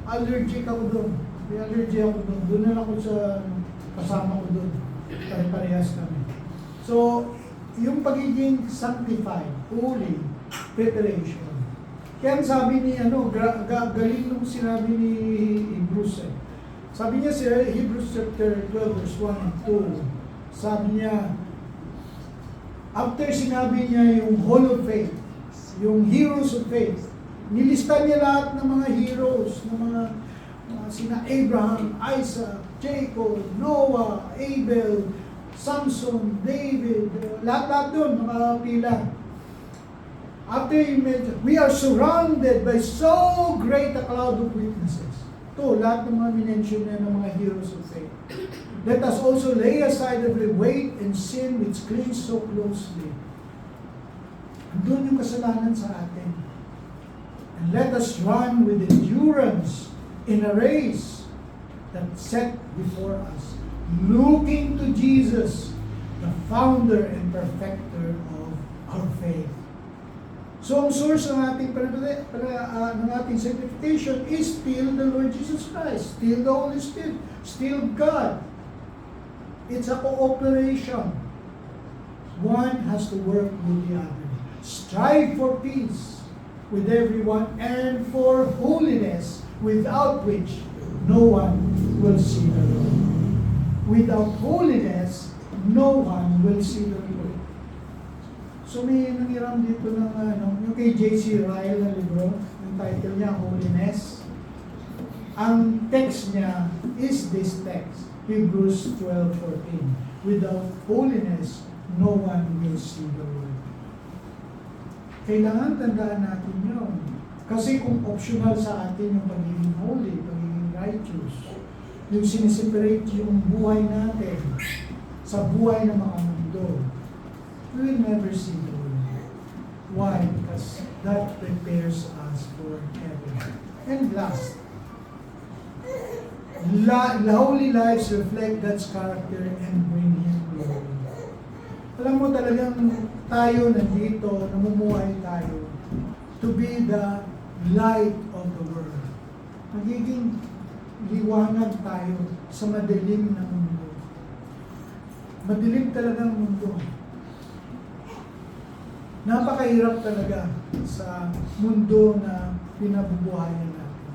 allergic ako dun. May allergy ako dun. Doon na ako sa kasama ko dun. Pare-parehas kami. So, yung pagiging sanctified, holy, preparation. Kaya sabi ni, galing nung sinabi ni Hebrews eh. Sabi niya sa Hebrews chapter 12, verse 1 and 2, sabi niya, after sinabi niya yung Hall of Faith, yung heroes of faith, nilista niya lahat ng mga heroes, ng mga sina Abraham, Isaac, Jacob, Noah, Abel, Samson, David, lahat doon, mga pila. After he mentioned, we are surrounded by so great a cloud of witnesses. Ito, lahat ng mga minention niya ng mga heroes of faith. Let us also lay aside every weight and sin which clings so closely. Doon yung kasalanan sa atin. And let us run with endurance in a race that's set before us, looking to Jesus, the founder and perfecter of our faith. So, ang source ng ating ng ating sanctification is still the Lord Jesus Christ, still the Holy Spirit, still God. It's a cooperation. One has to work with the other. Strive for peace with everyone and for holiness, without which no one will see the Lord. Without holiness, no one will see the Lord. So may nangiram dito ng yung kay J.C. Ryle na libro, yung title niya, Holiness. Ang text niya is this text, Hebrews 12:14. Without holiness, no one will see the Lord. Kailangan tandaan natin yun. Kasi kung optional sa atin yung pagiging holy, pagiging righteous, yung siniseparate yung buhay natin sa buhay ng mga mundo, we will never see the Lord. Why? Because that prepares us for heaven. And last, holy lives reflect God's character and bring Him glory. Alam mo talagang tayo nandito, namumuhay tayo to be the light of the world. Magiging liwanag tayo sa madilim na mundo. Madilim talaga ang mundo. Napakahirap talaga sa mundo na pinabubuhayan natin.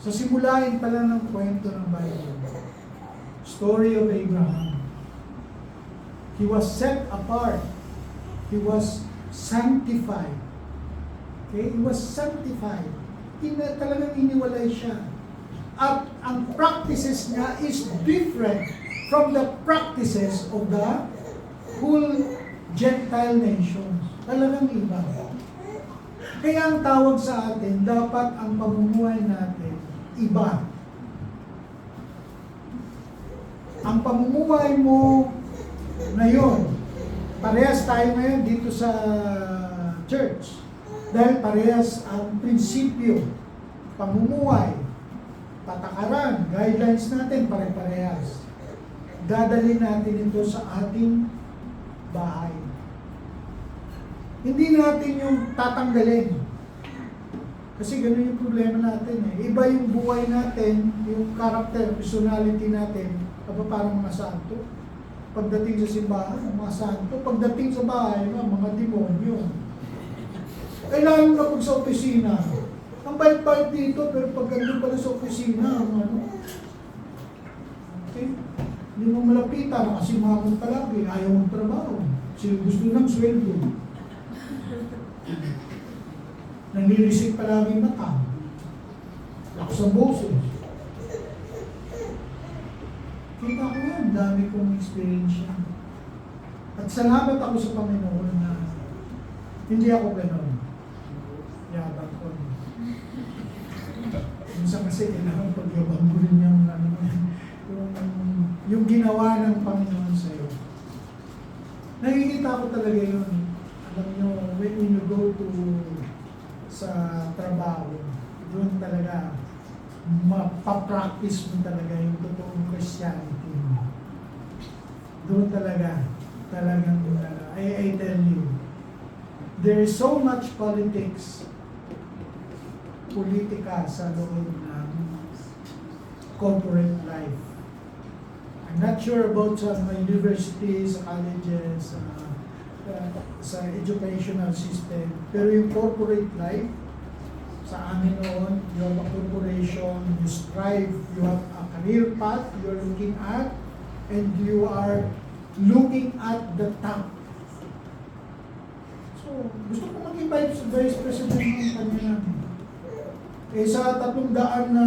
Sa simulain pala ng kwento ng Bible, story of Abraham. He was set apart. He was sanctified. Okay? He was sanctified. Talagang iniwalay siya. At ang practices niya is different from the practices of the whole Gentile nations. Talagang iba. Kaya ang tawag sa atin, dapat ang pamumuhay natin iba. Ang pamumuhay mo ngayon, parehas tayo ngayon dito sa church. Dahil parehas ang prinsipyo, pamumuhay, patakaran, guidelines natin pare-parehas. Dadalhin natin ito sa ating bahay. Hindi natin yung tatanggalin. Kasi ganun yung problema natin eh. Iba yung buhay natin, yung character, personality natin, parang mga santo. Pagdating sa simbahan, mga santo. Pagdating sa bahay, mga demonyo. Eh lalo na pag sa opisina. Ang bait-bait dito, pero pag gano'n pala sa opisina, okay? Hindi mo malapitan, nakasimangon palagi, ayaw mong trabaho. Sino gusto ng sweldo? Nanlilisik palagi mata. Lakas ang boses. Kita ko yan, dami kong experience yan. At salamat ako sa Panginoon na hindi ako gano'n. Yabang ko. Minsan kasi kailangan pagyabang ko rin yung ginawa ng Panginoon sa'yo. Nakikita ko talaga yun. Alam nyo, when you go to sa trabaho, doon talaga mapapractice mo talaga yung totoong Christianity mo. Doon talagang I tell you, there is so much politika sa loob ng corporate life. I'm not sure about sa universities, colleges, sa educational system, pero yung corporate life, sa amin noon, you have a corporation, you strive, you have a career path you're looking at, and you are looking at the top. So, gusto ko maging vice president ng kanya namin. Eh sa 300 na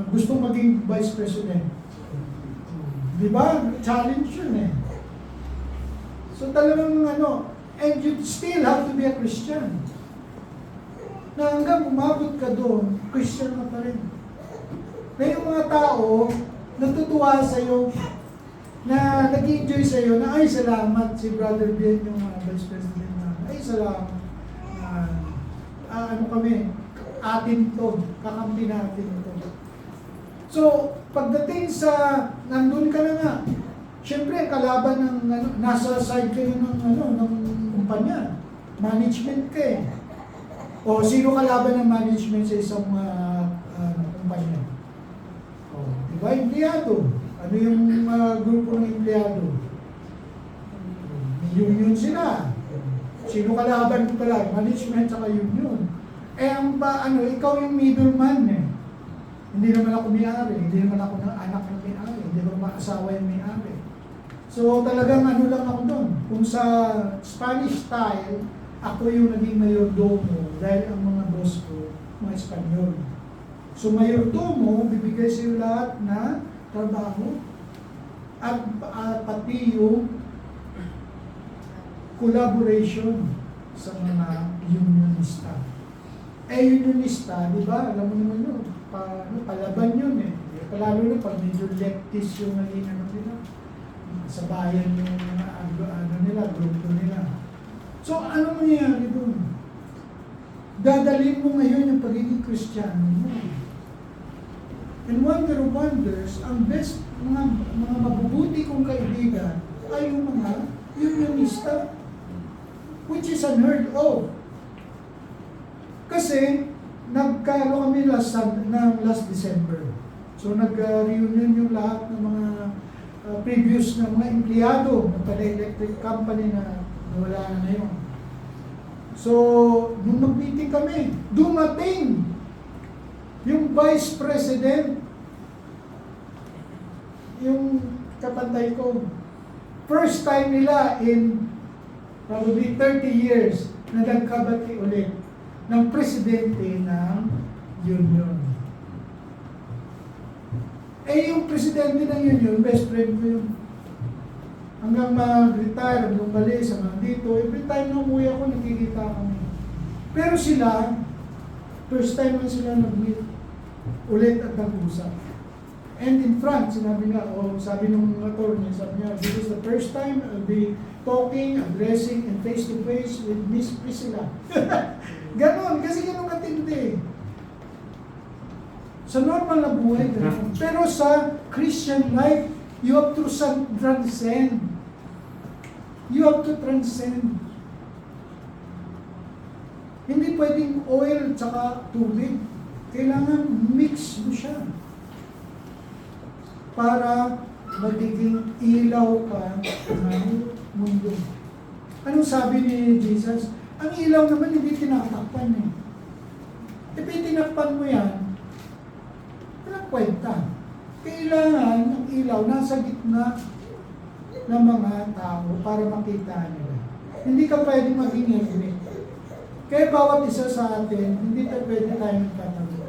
gusto maging vice president. Di ba? Challenge yun eh. So talagang and you still have to be a Christian. Na hanggang umabot ka doon, Christian ka pa rin. Na yung mga tao, natutuwa sa'yo, na nag-enjoy sa'yo, na ay salamat si Brother Ben, yung vice president na, ay salamat. Kami, atin to, kakampi natin to. So, pagdating sa, nandun ka na nga, siyempre, kalaban ng, nasa side kayo ng kumpanya. Management ka eh. O, sino kalaban ng management sa isang kumpanya? O, diba, empleyado. Ano yung grupo ng empleyado? Union sila. Sino kalaban ko pala? Management saka union. Eh, ikaw yung middleman eh. Hindi naman ako may-ari, hindi naman ako ng anak ng may-ari, hindi naman asawa yung may-ari. So So talagang ano lang ako doon. Kung sa Spanish style, ako yung naging mayordomo dahil ang mga boss ko, mga Espanyol. So mayordomo, bibigay sa'yo lahat na trabaho at pati yung collaboration sa mga unionista. Unionista, di ba? Alam mo naman yun, palaban yun eh. Palalo na pag medyo leftist yung naging ano nila. Sa bayan yung ano nila, grupo nila. So, ano mangyayari doon? Dadalhin mo ngayon yung pagiging Kristiyano mo. And wonder of wonders, ang best, mga mabubuti kong kaibigan ay yung mga unionista, which is unheard of. Kasi, nagkaano kami last December. So, nag-reunion yung lahat ng mga previous na mga empleyado ng electric company na wala na ngayon. So, nung mag-meeting kami, dumating yung Vice President, yung kapantay ko. First time nila in probably 30 years na nagkabati ulit ng presidente ng union. Yung presidente ng union, best friend ko yun. Hanggang mag-retire, hanggang balis, hanggang dito, every time na umuwi ako, nakikita kami. Pero sila, first time na sila nag-meet ulit at nag-usap. And in front, sinabi nga, sabi ng attorney, sabi niya, this is the first time I'll be talking, addressing, and face-to-face with Miss Priscilla. Ganon, kasi ganon katindi. Sa normal na buhay, ganon. Pero sa Christian life, you have to transcend. You have to transcend. Hindi pwedeng oil tsaka tubig. Kailangan mix mo siya. Para magiging ilaw ka ng mundo. Anong sabi ni Jesus? Ang ilaw naman hindi tinatakpan eh. E tinakpan mo yan, walang kwenta. Kailangan ang ilaw nasa gitna ng mga tao para makita nila. Hindi ka pwedeng maging helmet. Kaya bawat isa sa atin, hindi tayo pwede tayo magtatago.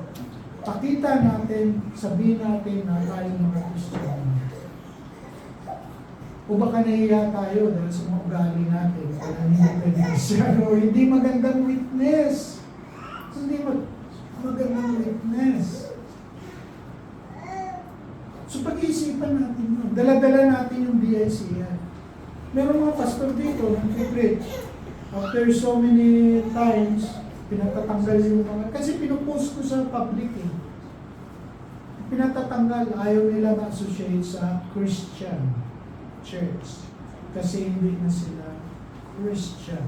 Pakita natin, sabihin natin na tayo mga Kristiyano. O baka nahiya tayo dahil sa mga ugali natin, kaya hindi pwede Kristiyano, hindi magandang witness. Hindi magandang witness. So pag-iisipan natin yun. Dala-dala natin yung BIC yan. Meron mga pastor dito, nag-preach. After so many times, pinatatanggal yung mga... Kasi pinupost ko sa public eh. Pinatatanggal, ayaw nila ma-associate sa Christian church. Kasi hindi na sila Christian.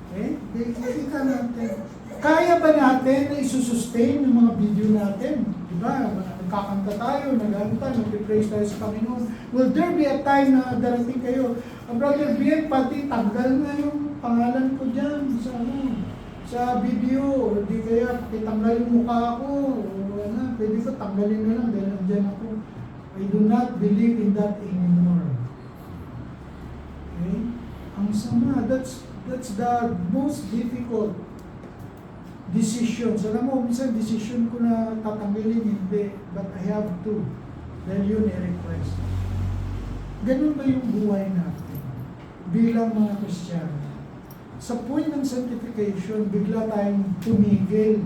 Okay? Kita natin. Kaya ba natin na isusustain yung mga video natin? Diba? Nagkakanta tayo, naganta, nag-praise tayo sa Panginoon. Will there be a time na darating kayo? Brother Bien, pati tanggal na yung pangalan ko dyan sa video. O di kaya itanggal yung mukha ko. O pwede ko tanggalin na lang dahil andyan ako. I do not believe in that anymore. Okay? Ang sama. That's the most difficult decisions. Alam mo, minsan decision ko na tatanggalin, hindi. But I have to. Dahil yun i-request. Ganun ba yung buhay natin? Bilang mga Kristiyano. Sa point ng sanctification, bigla tayong tumigil.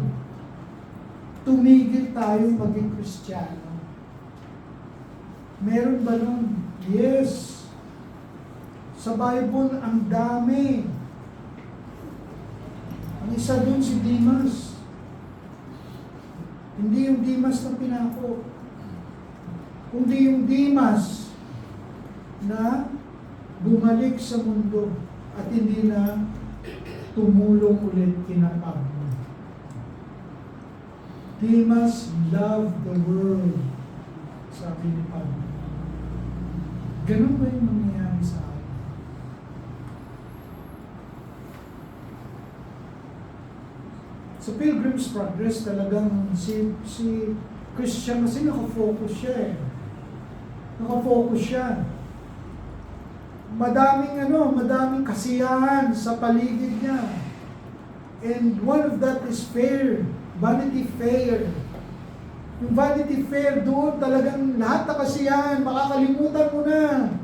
Tumigil tayo maging Kristiyano. Meron ba nun? Yes. Sa Bible, ang dami. Ang isa dun si Dimas. Hindi yung Dimas na pinako. Kundi yung Dimas na bumalik sa mundo at hindi na tumulong ulit kina Pablo. Demas loved the world, sabi ni Pablo. Ganun ba yung nangyayari sa akin? Sa Pilgrim's Progress talagang si Christian kasi nakafocus siya eh. Nakafocus siya. madaming kasiyahan sa paligid niya. And one of that is fair, Vanity Fair. Yung Vanity Fair, doon talagang lahat na kasiyahan, makakalimutan mo na.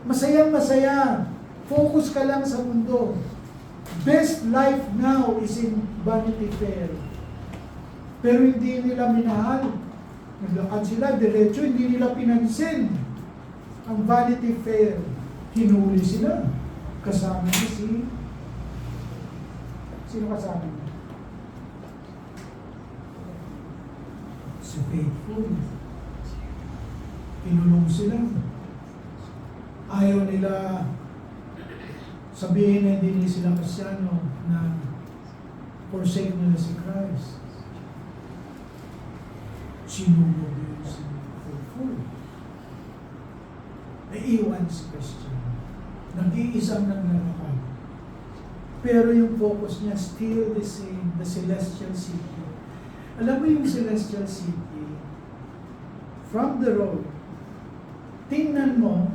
Masayang masaya. Focus ka lang sa mundo. Best life now is in Vanity Fair. Pero hindi nila minahal. Naglakad sila, diretso, hindi nila pinansin. Ang Vanity Fair, hinuli sila. Kasama niya sino kasama niya? Si Faithful. Pinulong sila. Ayaw nila sabihin na hindi sila Kristyano na forsake nila si Christ. Sinulog yun si Faithful. Naiwan si Christian. Nag-iisang naglalakad. Pero yung focus niya still the same, the celestial city. Alam mo yung celestial city, from the road, tingnan mo,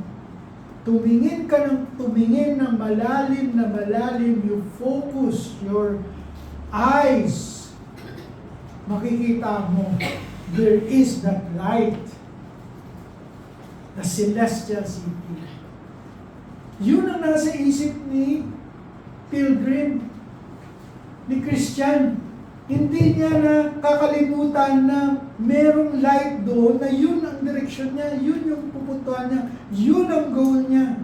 tumingin ka ng tumingin ng malalim, you focus your eyes, makikita mo, there is that light, the celestial city. Yun ang nasa isip ni Pilgrim, ni Christian. Hindi niya na kakalimutan na merong light doon, na yun ang direksyon niya, yun yung pupuntuhan niya, yun ang goal niya.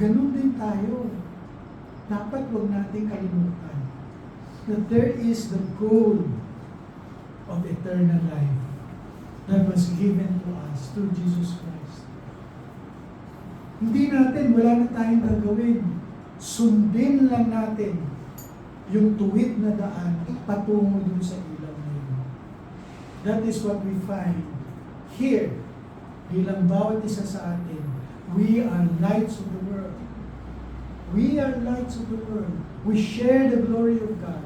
Ganun din tayo. Dapat huwag natin kalimutan that there is the goal of eternal life that was given to us through Jesus Christ. Hindi natin, wala na tayong gagawin. Sundin lang natin yung tuwid na daan patungo dun sa ilaw na yun. That is what we find here. Bilang bawat isa sa atin, we are lights of the world. We are lights of the world. We share the glory of God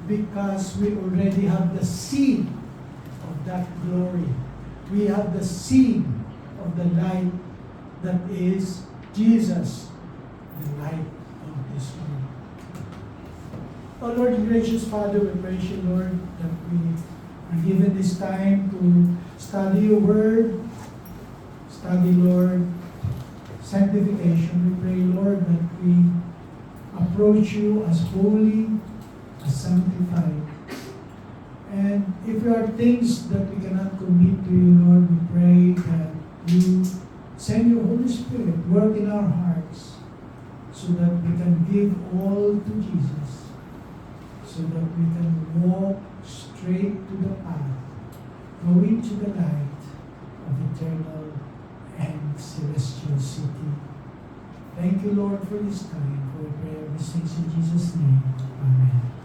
because we already have the seed of that glory. We have the seed of the light that is Jesus, the light of this world. Oh Lord, gracious Father, we praise you, Lord, that we are given this time to study your word, study, Lord, sanctification. We pray, Lord, that we approach you as holy, as sanctified. And if there are things that we cannot commit to you, Lord, we pray that you send your Holy Spirit, work in our hearts, so that we can give all to Jesus, so that we can walk straight to the path, going to the light of eternal and celestial city. Thank you, Lord, for this time. For we pray these things in Jesus' name. Amen.